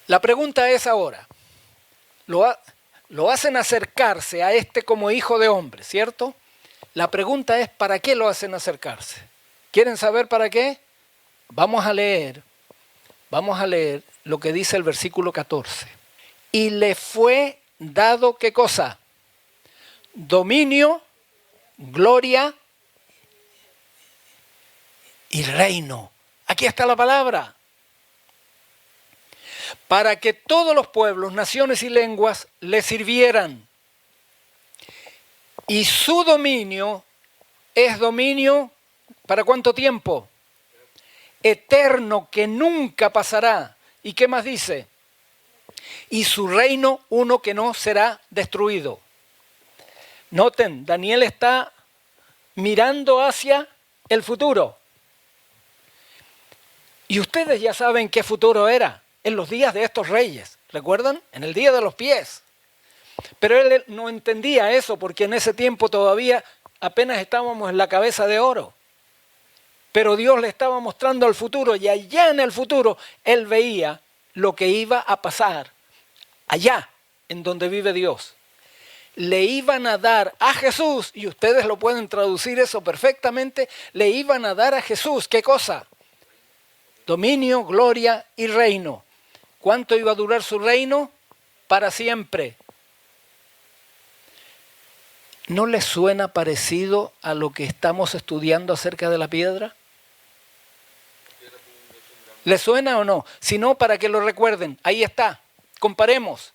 C: La pregunta es ahora, lo hacen acercarse a este como hijo de hombre, ¿cierto? La pregunta es, ¿para qué lo hacen acercarse? ¿Quieren saber para qué? Vamos a leer lo que dice el versículo 14. Y le fue dado, ¿qué cosa? Dominio, gloria y reino. Aquí está la palabra. Para que todos los pueblos, naciones y lenguas le sirvieran. Y su dominio es dominio, ¿para cuánto tiempo? Eterno, que nunca pasará. ¿Y qué más dice? y su reino uno que no será destruido. Noten, Daniel está mirando hacia el futuro. Y ustedes ya saben qué futuro era, en los días de estos reyes. ¿Recuerdan? En el día de los pies. Pero él no entendía eso porque en ese tiempo todavía apenas estábamos en la cabeza de oro. Pero Dios le estaba mostrando el futuro y allá en el futuro él veía lo que iba a pasar allá en donde vive Dios. Le iban a dar a Jesús, y ustedes lo pueden traducir eso perfectamente, le iban a dar a Jesús, ¿qué cosa? Dominio, gloria y reino. ¿Cuánto iba a durar su reino? Para siempre. ¿No les suena parecido a lo que estamos estudiando acerca de la piedra? ¿Les suena o no? Si no, para que lo recuerden, ahí está, comparemos.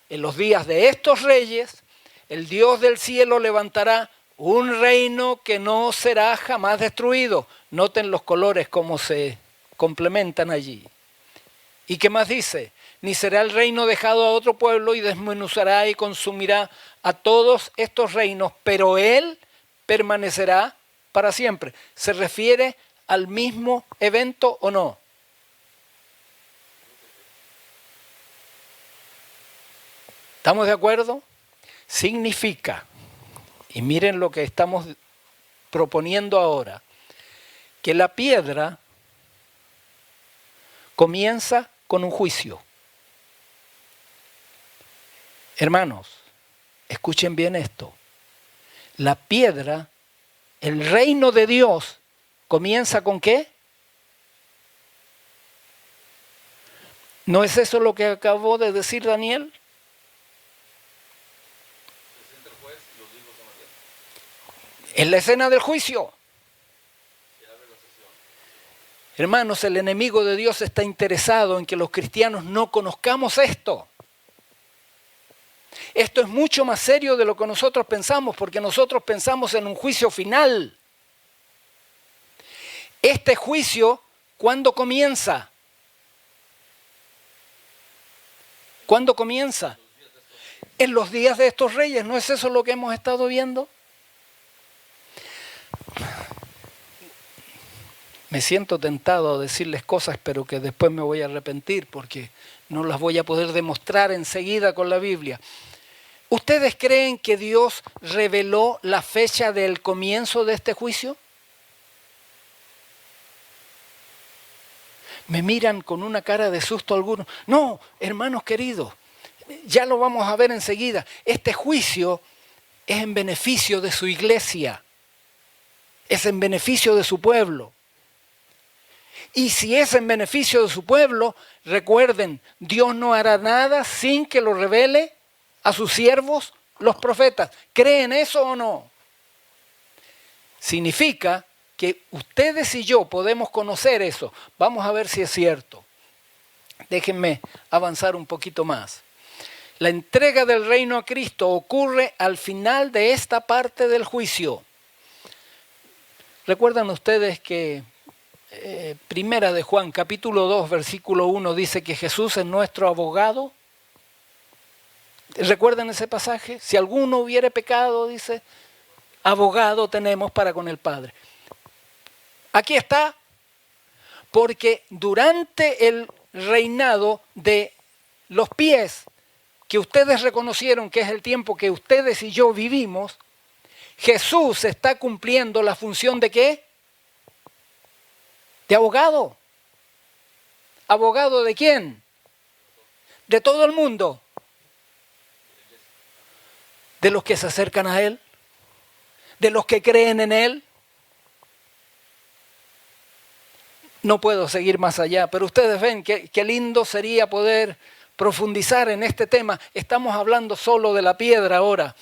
C: En los días de estos reyes, el Dios del cielo levantará un reino que no será jamás destruido. Noten los colores como se complementan allí. ¿Y qué más dice? Ni será el reino dejado a otro pueblo y desmenuzará y consumirá a todos estos reinos, pero él permanecerá para siempre. ¿Se refiere al mismo evento o no? ¿Estamos de acuerdo? Significa, y miren lo que estamos proponiendo ahora, que la piedra comienza con un juicio. Hermanos, escuchen bien esto. La piedra, el reino de Dios, comienza con ¿qué? ¿No es eso lo que acabó de decir Daniel? Es la escena del juicio. Hermanos, el enemigo de Dios está interesado en que los cristianos no conozcamos esto. Esto es mucho más serio de lo que nosotros pensamos, porque nosotros pensamos en un juicio final. Este juicio, ¿cuándo comienza? ¿Cuándo comienza? En los días de estos reyes. ¿No es eso lo que hemos estado viendo? Me siento tentado a decirles cosas, pero que después me voy a arrepentir porque no las voy a poder demostrar enseguida con la Biblia. ¿Ustedes creen que Dios reveló la fecha del comienzo de este juicio? Me miran con una cara de susto algunos. No, hermanos queridos, ya lo vamos a ver enseguida. Este juicio es en beneficio de su iglesia, es en beneficio de su pueblo. Y si es en beneficio de su pueblo, recuerden, Dios no hará nada sin que lo revele a sus siervos, los profetas. ¿Creen eso o no? Significa que ustedes y yo podemos conocer eso. Vamos a ver si es cierto. Déjenme avanzar un poquito más. La entrega del reino a Cristo ocurre al final de esta parte del juicio. ¿Recuerdan ustedes que Primera de Juan, capítulo 2, versículo 1, dice que Jesús es nuestro abogado? ¿Recuerdan ese pasaje? Si alguno hubiere pecado, dice, abogado tenemos para con el Padre. Aquí está, porque durante el reinado de los pies, que ustedes reconocieron que es el tiempo que ustedes y yo vivimos, Jesús está cumpliendo la función ¿de qué? De abogado. ¿Abogado de quién? De todo el mundo. De los que se acercan a Él. De los que creen en Él. No puedo seguir más allá, pero ustedes ven qué lindo sería poder profundizar en este tema. Estamos hablando solo de la piedra ahora.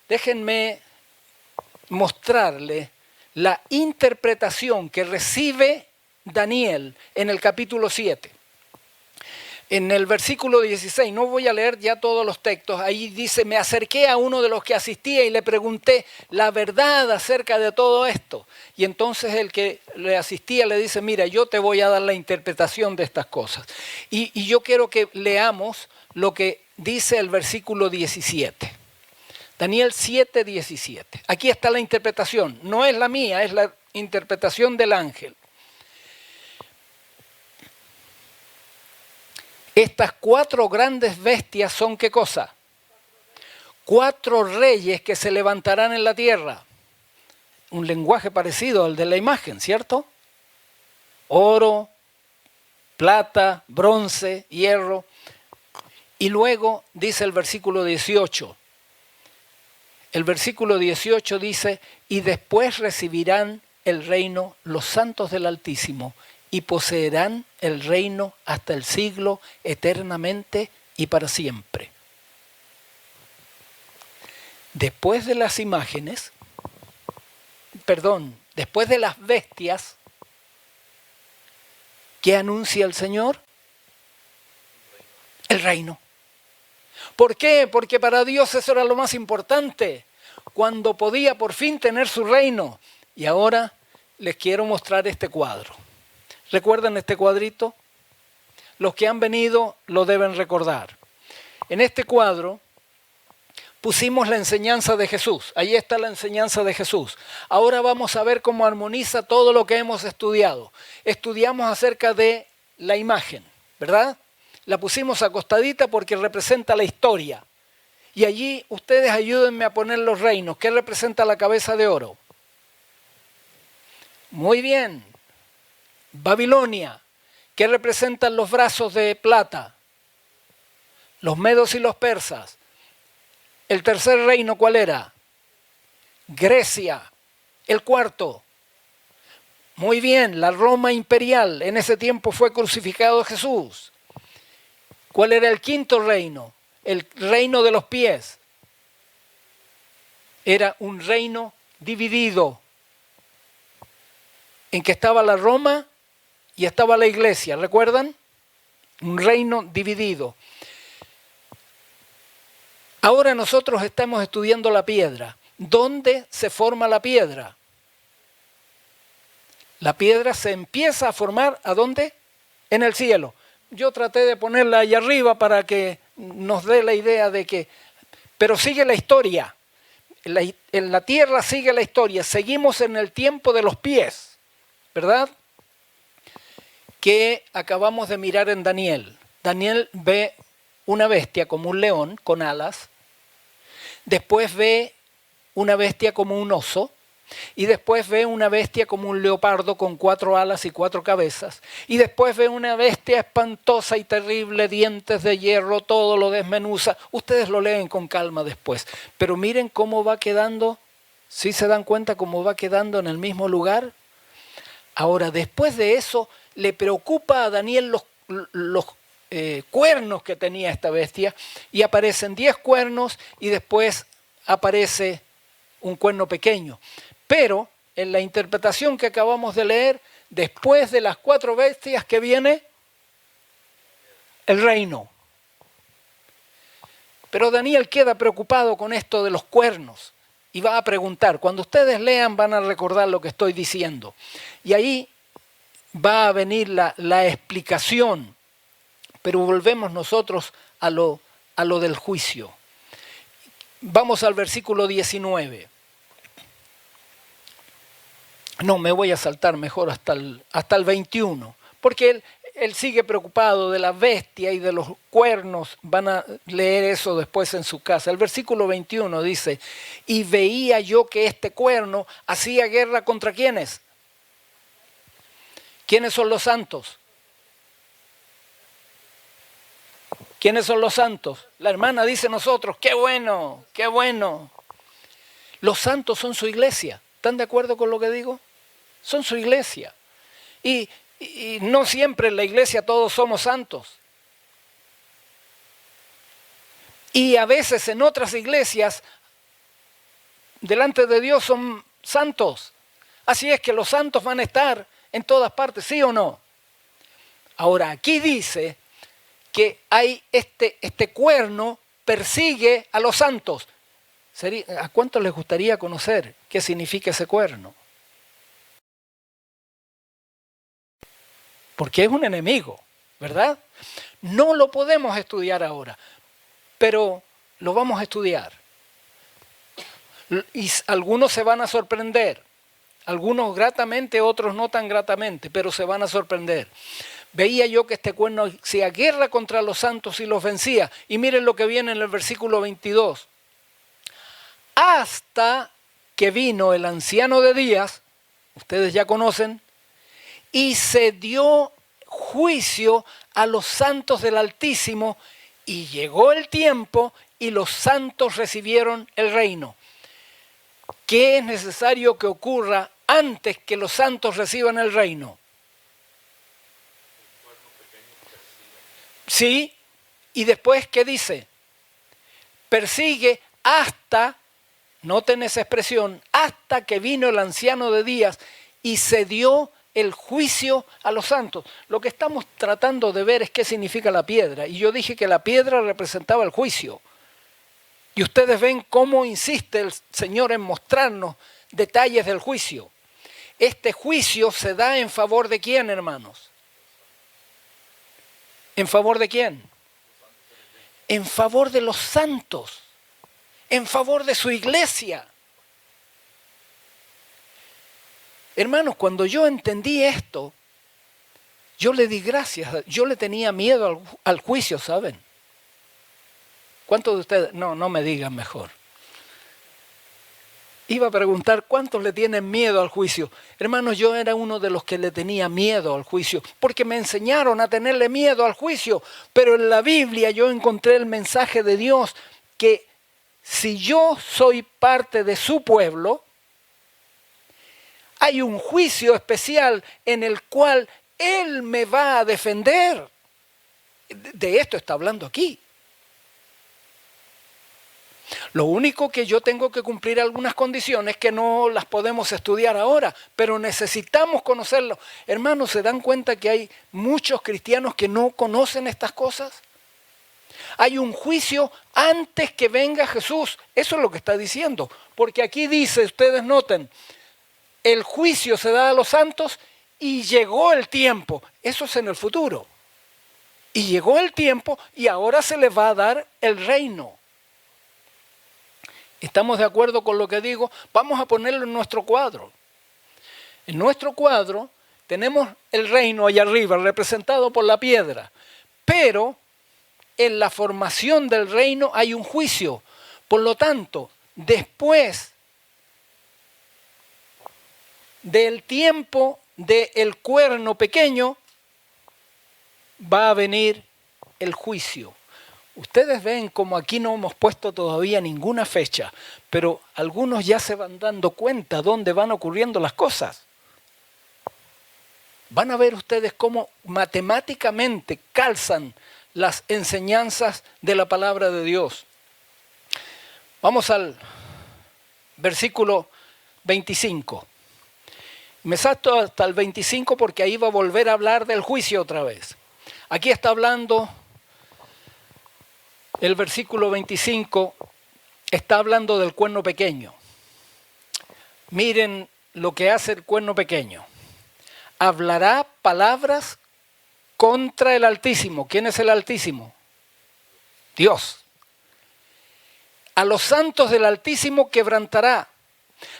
C: Déjenme mostrarle la interpretación que recibe Daniel en el capítulo 7. En el versículo 16, no voy a leer ya todos los textos, ahí dice, me acerqué a uno de los que asistía y le pregunté la verdad acerca de todo esto. Y entonces el que le asistía le dice, mira, yo te voy a dar la interpretación de estas cosas. Y yo quiero que leamos lo que dice el versículo 17. Daniel 7, 17. Aquí está la interpretación, no es la mía, es la interpretación del ángel. Estas 4 grandes bestias son ¿qué cosa? 4 reyes que se levantarán en la tierra. Un lenguaje parecido al de la imagen, ¿cierto? Oro, plata, bronce, hierro. Y luego dice el versículo 18. El versículo 18 dice, y después recibirán el reino los santos del Altísimo, y poseerán el reino hasta el siglo, eternamente y para siempre. Después de las imágenes, después de las bestias, ¿qué anuncia el Señor? El reino. ¿Por qué? Porque para Dios eso era lo más importante, cuando podía por fin tener su reino. Y ahora les quiero mostrar este cuadro. ¿Recuerdan este cuadrito? Los que han venido lo deben recordar. En este cuadro pusimos la enseñanza de Jesús. Ahí está la enseñanza de Jesús. Ahora vamos a ver cómo armoniza todo lo que hemos estudiado. Estudiamos acerca de la imagen, ¿verdad? La pusimos acostadita porque representa la historia. Y allí ustedes ayúdenme a poner los reinos. ¿Qué representa la cabeza de oro? Muy bien. Babilonia. ¿Qué representan los brazos de plata? Los medos y los persas. ¿El tercer reino cuál era? Grecia. ¿El cuarto? Muy bien, la Roma imperial. En ese tiempo fue crucificado Jesús. ¿Cuál era el quinto reino? El reino de los pies. Era un reino dividido, en que estaba la Roma y estaba la iglesia, ¿recuerdan? Un reino dividido. Ahora nosotros estamos estudiando la piedra. ¿Dónde se forma la piedra? La piedra se empieza a formar, ¿a dónde? En el cielo. Yo traté de ponerla allá arriba para que nos dé la idea de que... Pero sigue la historia. En la tierra sigue la historia. Seguimos en el tiempo de los pies, ¿verdad? Que acabamos de mirar en Daniel. Daniel ve una bestia como un león con alas. Después ve una bestia como un oso. Y después ve una bestia como un leopardo con 4 alas y 4 cabezas. Y después ve una bestia espantosa y terrible, dientes de hierro, todo lo desmenuza. Ustedes lo leen con calma después. Pero miren cómo va quedando, ¿sí se dan cuenta cómo va quedando en el mismo lugar? Ahora, después de eso, le preocupa a Daniel los cuernos que tenía esta bestia. Y aparecen 10 cuernos y después aparece un cuerno pequeño. Pero en la interpretación que acabamos de leer, después de las 4 bestias que viene el reino. Pero Daniel queda preocupado con esto de los cuernos y va a preguntar. Cuando ustedes lean van a recordar lo que estoy diciendo. Y ahí va a venir la explicación. Pero volvemos nosotros a lo del juicio. Vamos al versículo 19. No, me voy a saltar mejor hasta el 21, porque él sigue preocupado de la bestia y de los cuernos. Van a leer eso después en su casa. El versículo 21 dice, y veía yo que este cuerno hacía guerra contra ¿quiénes? ¿Quiénes son los santos? ¿Quiénes son los santos? La hermana dice nosotros, ¡qué bueno! ¡Qué bueno! Los santos son su iglesia. ¿Están de acuerdo con lo que digo? Son su iglesia. Y no siempre en la iglesia todos somos santos. Y a veces en otras iglesias, delante de Dios son santos. Así es que los santos van a estar en todas partes, ¿sí o no? Ahora, aquí dice que hay este cuerno persigue a los santos. ¿A cuántos les gustaría conocer qué significa ese cuerno? Porque es un enemigo, ¿verdad? No lo podemos estudiar ahora, pero lo vamos a estudiar. Y algunos se van a sorprender, algunos gratamente, otros no tan gratamente, pero se van a sorprender. Veía yo que este cuerno hacía guerra contra los santos y los vencía. Y miren lo que viene en el versículo 22. Hasta que vino el anciano de días, ustedes ya conocen, y se dio juicio a los santos del Altísimo, y llegó el tiempo y los santos recibieron el reino. ¿Qué es necesario que ocurra antes que los santos reciban el reino? Sí, y después, ¿qué dice? Persigue hasta, noten esa expresión, hasta que vino el anciano de días y se dio el juicio a los santos. Lo que estamos tratando de ver es qué significa la piedra. Y yo dije que la piedra representaba el juicio. Y ustedes ven cómo insiste el Señor en mostrarnos detalles del juicio. Este juicio se da en favor de quién, hermanos. ¿En favor de quién? En favor de los santos, en favor de su iglesia. Hermanos, cuando yo entendí esto, yo le di gracias. Yo le tenía miedo al juicio, ¿saben? ¿Cuántos de ustedes? No me digan mejor. Iba a preguntar, ¿cuántos le tienen miedo al juicio? Hermanos, yo era uno de los que le tenía miedo al juicio, porque me enseñaron a tenerle miedo al juicio, pero en la Biblia yo encontré el mensaje de Dios que si yo soy parte de su pueblo, hay un juicio especial en el cual Él me va a defender. De esto está hablando aquí. Lo único que yo tengo que cumplir algunas condiciones que no las podemos estudiar ahora, pero necesitamos conocerlo. Hermanos, ¿se dan cuenta que hay muchos cristianos que no conocen estas cosas? Hay un juicio antes que venga Jesús. Eso es lo que está diciendo. Porque aquí dice, ustedes noten, el juicio se da a los santos y llegó el tiempo. Eso es en el futuro. Y llegó el tiempo y ahora se les va a dar el reino. ¿Estamos de acuerdo con lo que digo? Vamos a ponerlo en nuestro cuadro. En nuestro cuadro tenemos el reino allá arriba, representado por la piedra. Pero en la formación del reino hay un juicio. Por lo tanto, después del tiempo del cuerno pequeño, va a venir el juicio. Ustedes ven como aquí no hemos puesto todavía ninguna fecha, pero algunos ya se van dando cuenta dónde van ocurriendo las cosas. Van a ver ustedes cómo matemáticamente calzan las enseñanzas de la palabra de Dios. Vamos al versículo 25. Me salto hasta el 25 porque ahí va a volver a hablar del juicio otra vez. Aquí está hablando... El versículo 25 está hablando del cuerno pequeño. Miren lo que hace el cuerno pequeño. Hablará palabras contra el Altísimo. ¿Quién es el Altísimo? Dios. A los santos del Altísimo quebrantará.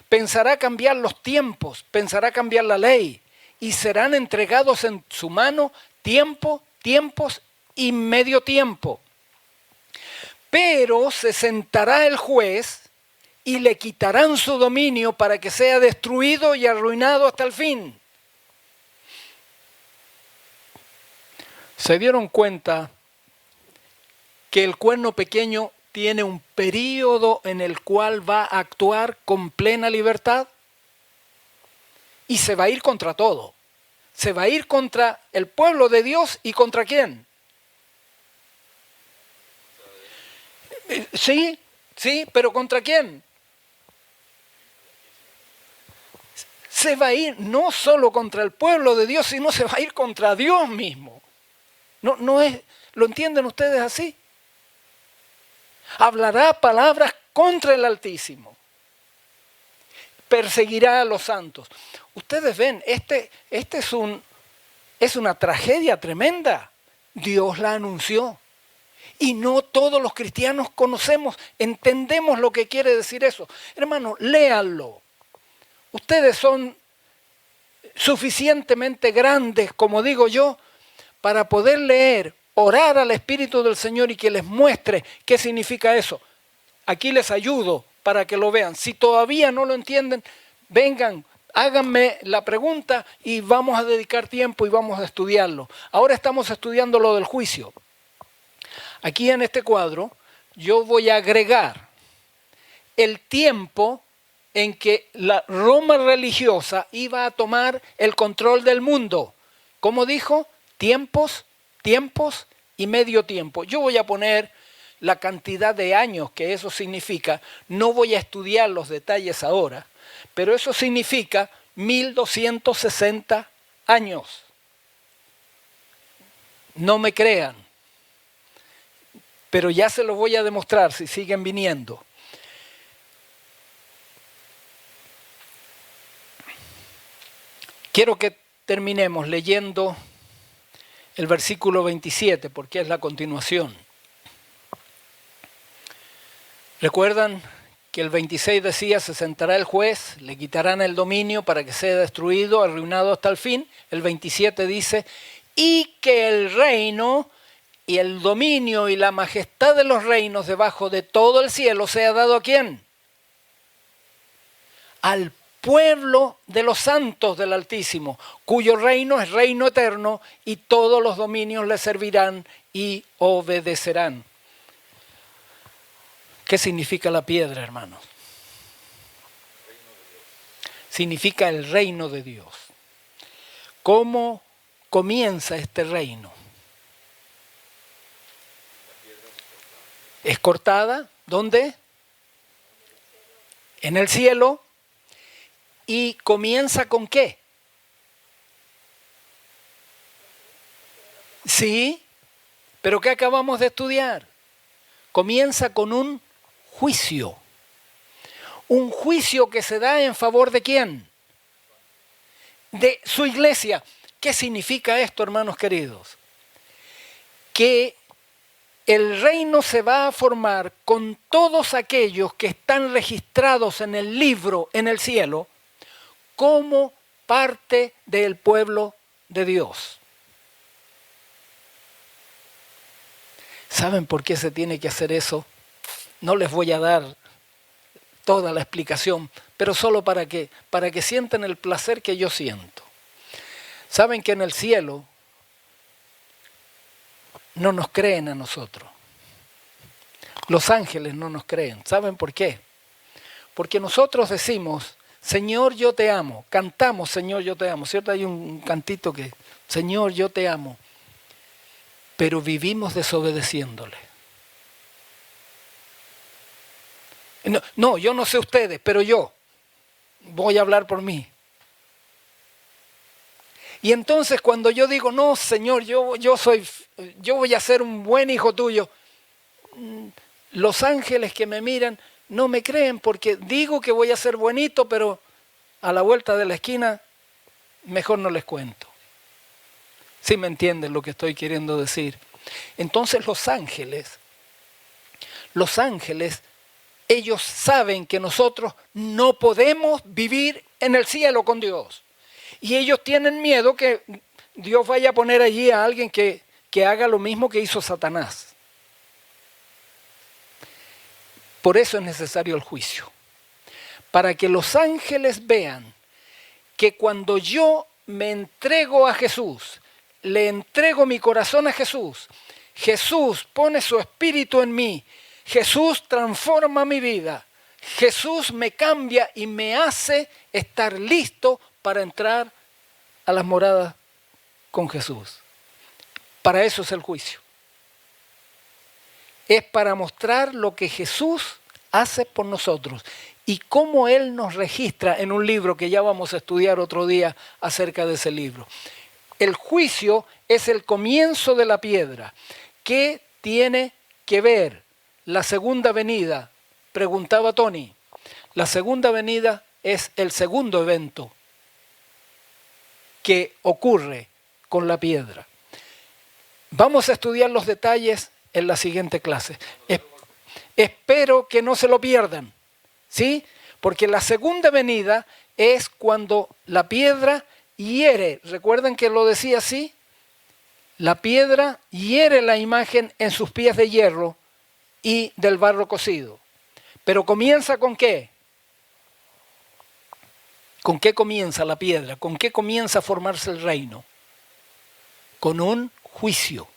C: Pensará cambiar los tiempos, pensará cambiar la ley. Y serán entregados en su mano tiempos y medio tiempo. Pero se sentará el juez y le quitarán su dominio para que sea destruido y arruinado hasta el fin. ¿Se dieron cuenta que el cuerno pequeño tiene un periodo en el cual va a actuar con plena libertad? Y se va a ir contra todo. Se va a ir contra el pueblo de Dios y ¿contra quién? Sí, pero ¿contra quién? Se va a ir no solo contra el pueblo de Dios, sino se va a ir contra Dios mismo. No es, ¿lo entienden ustedes así? Hablará palabras contra el Altísimo. Perseguirá a los santos. Ustedes ven, es una tragedia tremenda. Dios la anunció. Y no todos los cristianos entendemos lo que quiere decir eso. Hermano, léanlo. Ustedes son suficientemente grandes, como digo yo, para poder leer, orar al Espíritu del Señor y que les muestre qué significa eso. Aquí les ayudo para que lo vean. Si todavía no lo entienden, vengan, háganme la pregunta y vamos a dedicar tiempo y vamos a estudiarlo. Ahora estamos estudiando lo del juicio. Aquí en este cuadro yo voy a agregar el tiempo en que la Roma religiosa iba a tomar el control del mundo. ¿Cómo dijo? Tiempos y medio tiempo. Yo voy a poner la cantidad de años que eso significa. No voy a estudiar los detalles ahora, pero eso significa 1260 años. No me crean, pero ya se los voy a demostrar si siguen viniendo. Quiero que terminemos leyendo el versículo 27, porque es la continuación. ¿Recuerdan que el 26 decía, se sentará el juez, le quitarán el dominio para que sea destruido, arruinado hasta el fin? El 27 dice, y que el reino y el dominio y la majestad de los reinos debajo de todo el cielo sea dado ¿a quién? Al pueblo de los santos del Altísimo, cuyo reino es reino eterno y todos los dominios le servirán y obedecerán. ¿Qué significa la piedra, hermanos? Significa el reino de Dios. ¿Cómo comienza este reino? Es cortada, ¿dónde? En el cielo. ¿Y comienza con qué? Sí, pero ¿qué acabamos de estudiar? Comienza con un juicio. Un juicio que se da en favor ¿de quién? De su iglesia. ¿Qué significa esto, hermanos queridos? Que el reino se va a formar con todos aquellos que están registrados en el libro en el cielo como parte del pueblo de Dios. ¿Saben por qué se tiene que hacer eso? No les voy a dar toda la explicación, pero solo para que sientan el placer que yo siento. ¿Saben que en el cielo no nos creen a nosotros? Los ángeles no nos creen. ¿Saben por qué? Porque nosotros decimos, Señor, yo te amo. Cantamos, Señor, yo te amo. ¿Cierto? Hay un cantito que, Señor, yo te amo. Pero vivimos desobedeciéndole. No, yo no sé ustedes, pero yo voy a hablar por mí. Y entonces cuando yo digo, no, Señor, yo voy a ser un buen hijo tuyo, los ángeles que me miran no me creen porque digo que voy a ser buenito, pero a la vuelta de la esquina mejor no les cuento. ¿Sí me entienden lo que estoy queriendo decir? Entonces los ángeles, ellos saben que nosotros no podemos vivir en el cielo con Dios. Y ellos tienen miedo que Dios vaya a poner allí a alguien que haga lo mismo que hizo Satanás. Por eso es necesario el juicio. Para que los ángeles vean que cuando yo me entrego a Jesús, le entrego mi corazón a Jesús, Jesús pone su espíritu en mí, Jesús transforma mi vida, Jesús me cambia y me hace estar listo para entrar a las moradas con Jesús. Para eso es el juicio. Es para mostrar lo que Jesús hace por nosotros y cómo Él nos registra en un libro que ya vamos a estudiar otro día acerca de ese libro. El juicio es el comienzo de la piedra. ¿Qué tiene que ver la segunda venida? Preguntaba Tony. La segunda venida es el segundo evento que ocurre con la piedra. Vamos a estudiar los detalles en la siguiente clase. Espero que no se lo pierdan, ¿sí? Porque la segunda venida es cuando la piedra hiere. ¿Recuerdan que lo decía así? La piedra hiere la imagen en sus pies de hierro y del barro cocido. Pero ¿comienza con qué? ¿Con qué comienza la piedra? ¿Con qué comienza a formarse el reino? Con un juicio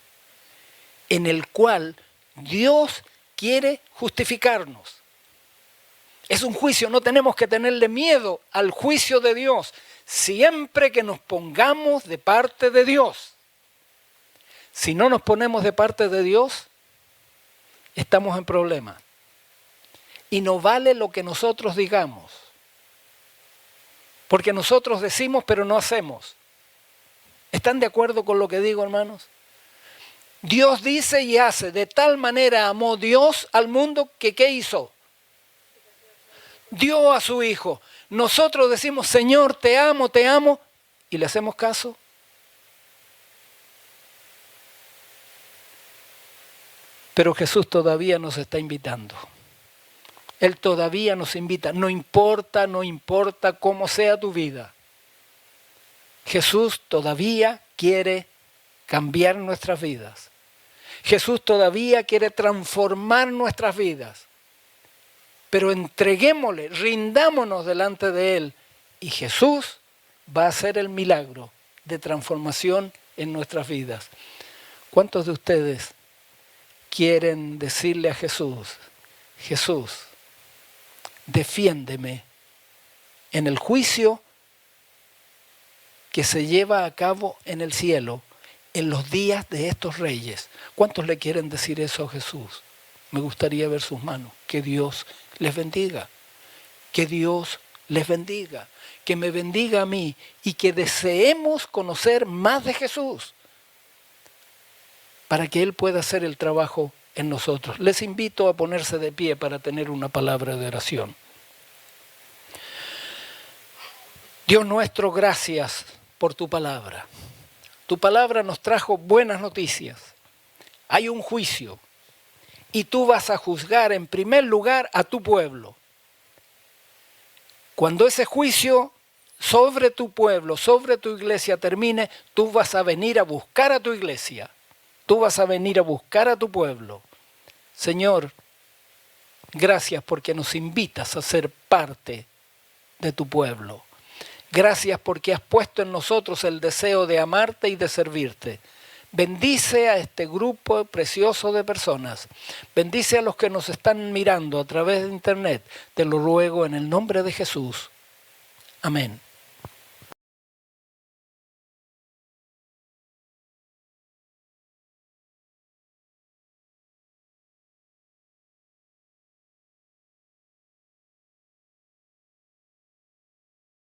C: en el cual Dios quiere justificarnos. Es un juicio, no tenemos que tenerle miedo al juicio de Dios, siempre que nos pongamos de parte de Dios. Si no nos ponemos de parte de Dios, estamos en problemas. Y no vale lo que nosotros digamos. Porque nosotros decimos pero no hacemos. ¿Están de acuerdo con lo que digo, hermanos? Dios dice y hace. De tal manera amó Dios al mundo que ¿qué hizo? Dio a su Hijo. Nosotros decimos, Señor, te amo, y le hacemos caso. Pero Jesús todavía nos está invitando. Él todavía nos invita. No importa cómo sea tu vida. Jesús todavía quiere cambiar nuestras vidas. Jesús todavía quiere transformar nuestras vidas. Pero entreguémosle, rindámonos delante de Él. Y Jesús va a hacer el milagro de transformación en nuestras vidas. ¿Cuántos de ustedes quieren decirle a Jesús, Jesús, defiéndeme en el juicio que se lleva a cabo en el cielo en los días de estos reyes? ¿Cuántos le quieren decir eso a Jesús? Me gustaría ver sus manos. Que Dios les bendiga. Que Dios les bendiga. Que me bendiga a mí y que deseemos conocer más de Jesús para que Él pueda hacer el trabajo en nosotros. Les invito a ponerse de pie para tener una palabra de oración. Dios nuestro, gracias por tu palabra. Tu palabra nos trajo buenas noticias. Hay un juicio y tú vas a juzgar en primer lugar a tu pueblo. Cuando ese juicio sobre tu pueblo, sobre tu iglesia termine, tú vas a venir a buscar a tu iglesia. Tú vas a venir a buscar a tu pueblo. Señor, gracias porque nos invitas a ser parte de tu pueblo. Gracias porque has puesto en nosotros el deseo de amarte y de servirte. Bendice a este grupo precioso de personas. Bendice a los que nos están mirando a través de internet. Te lo ruego en el nombre de Jesús. Amén.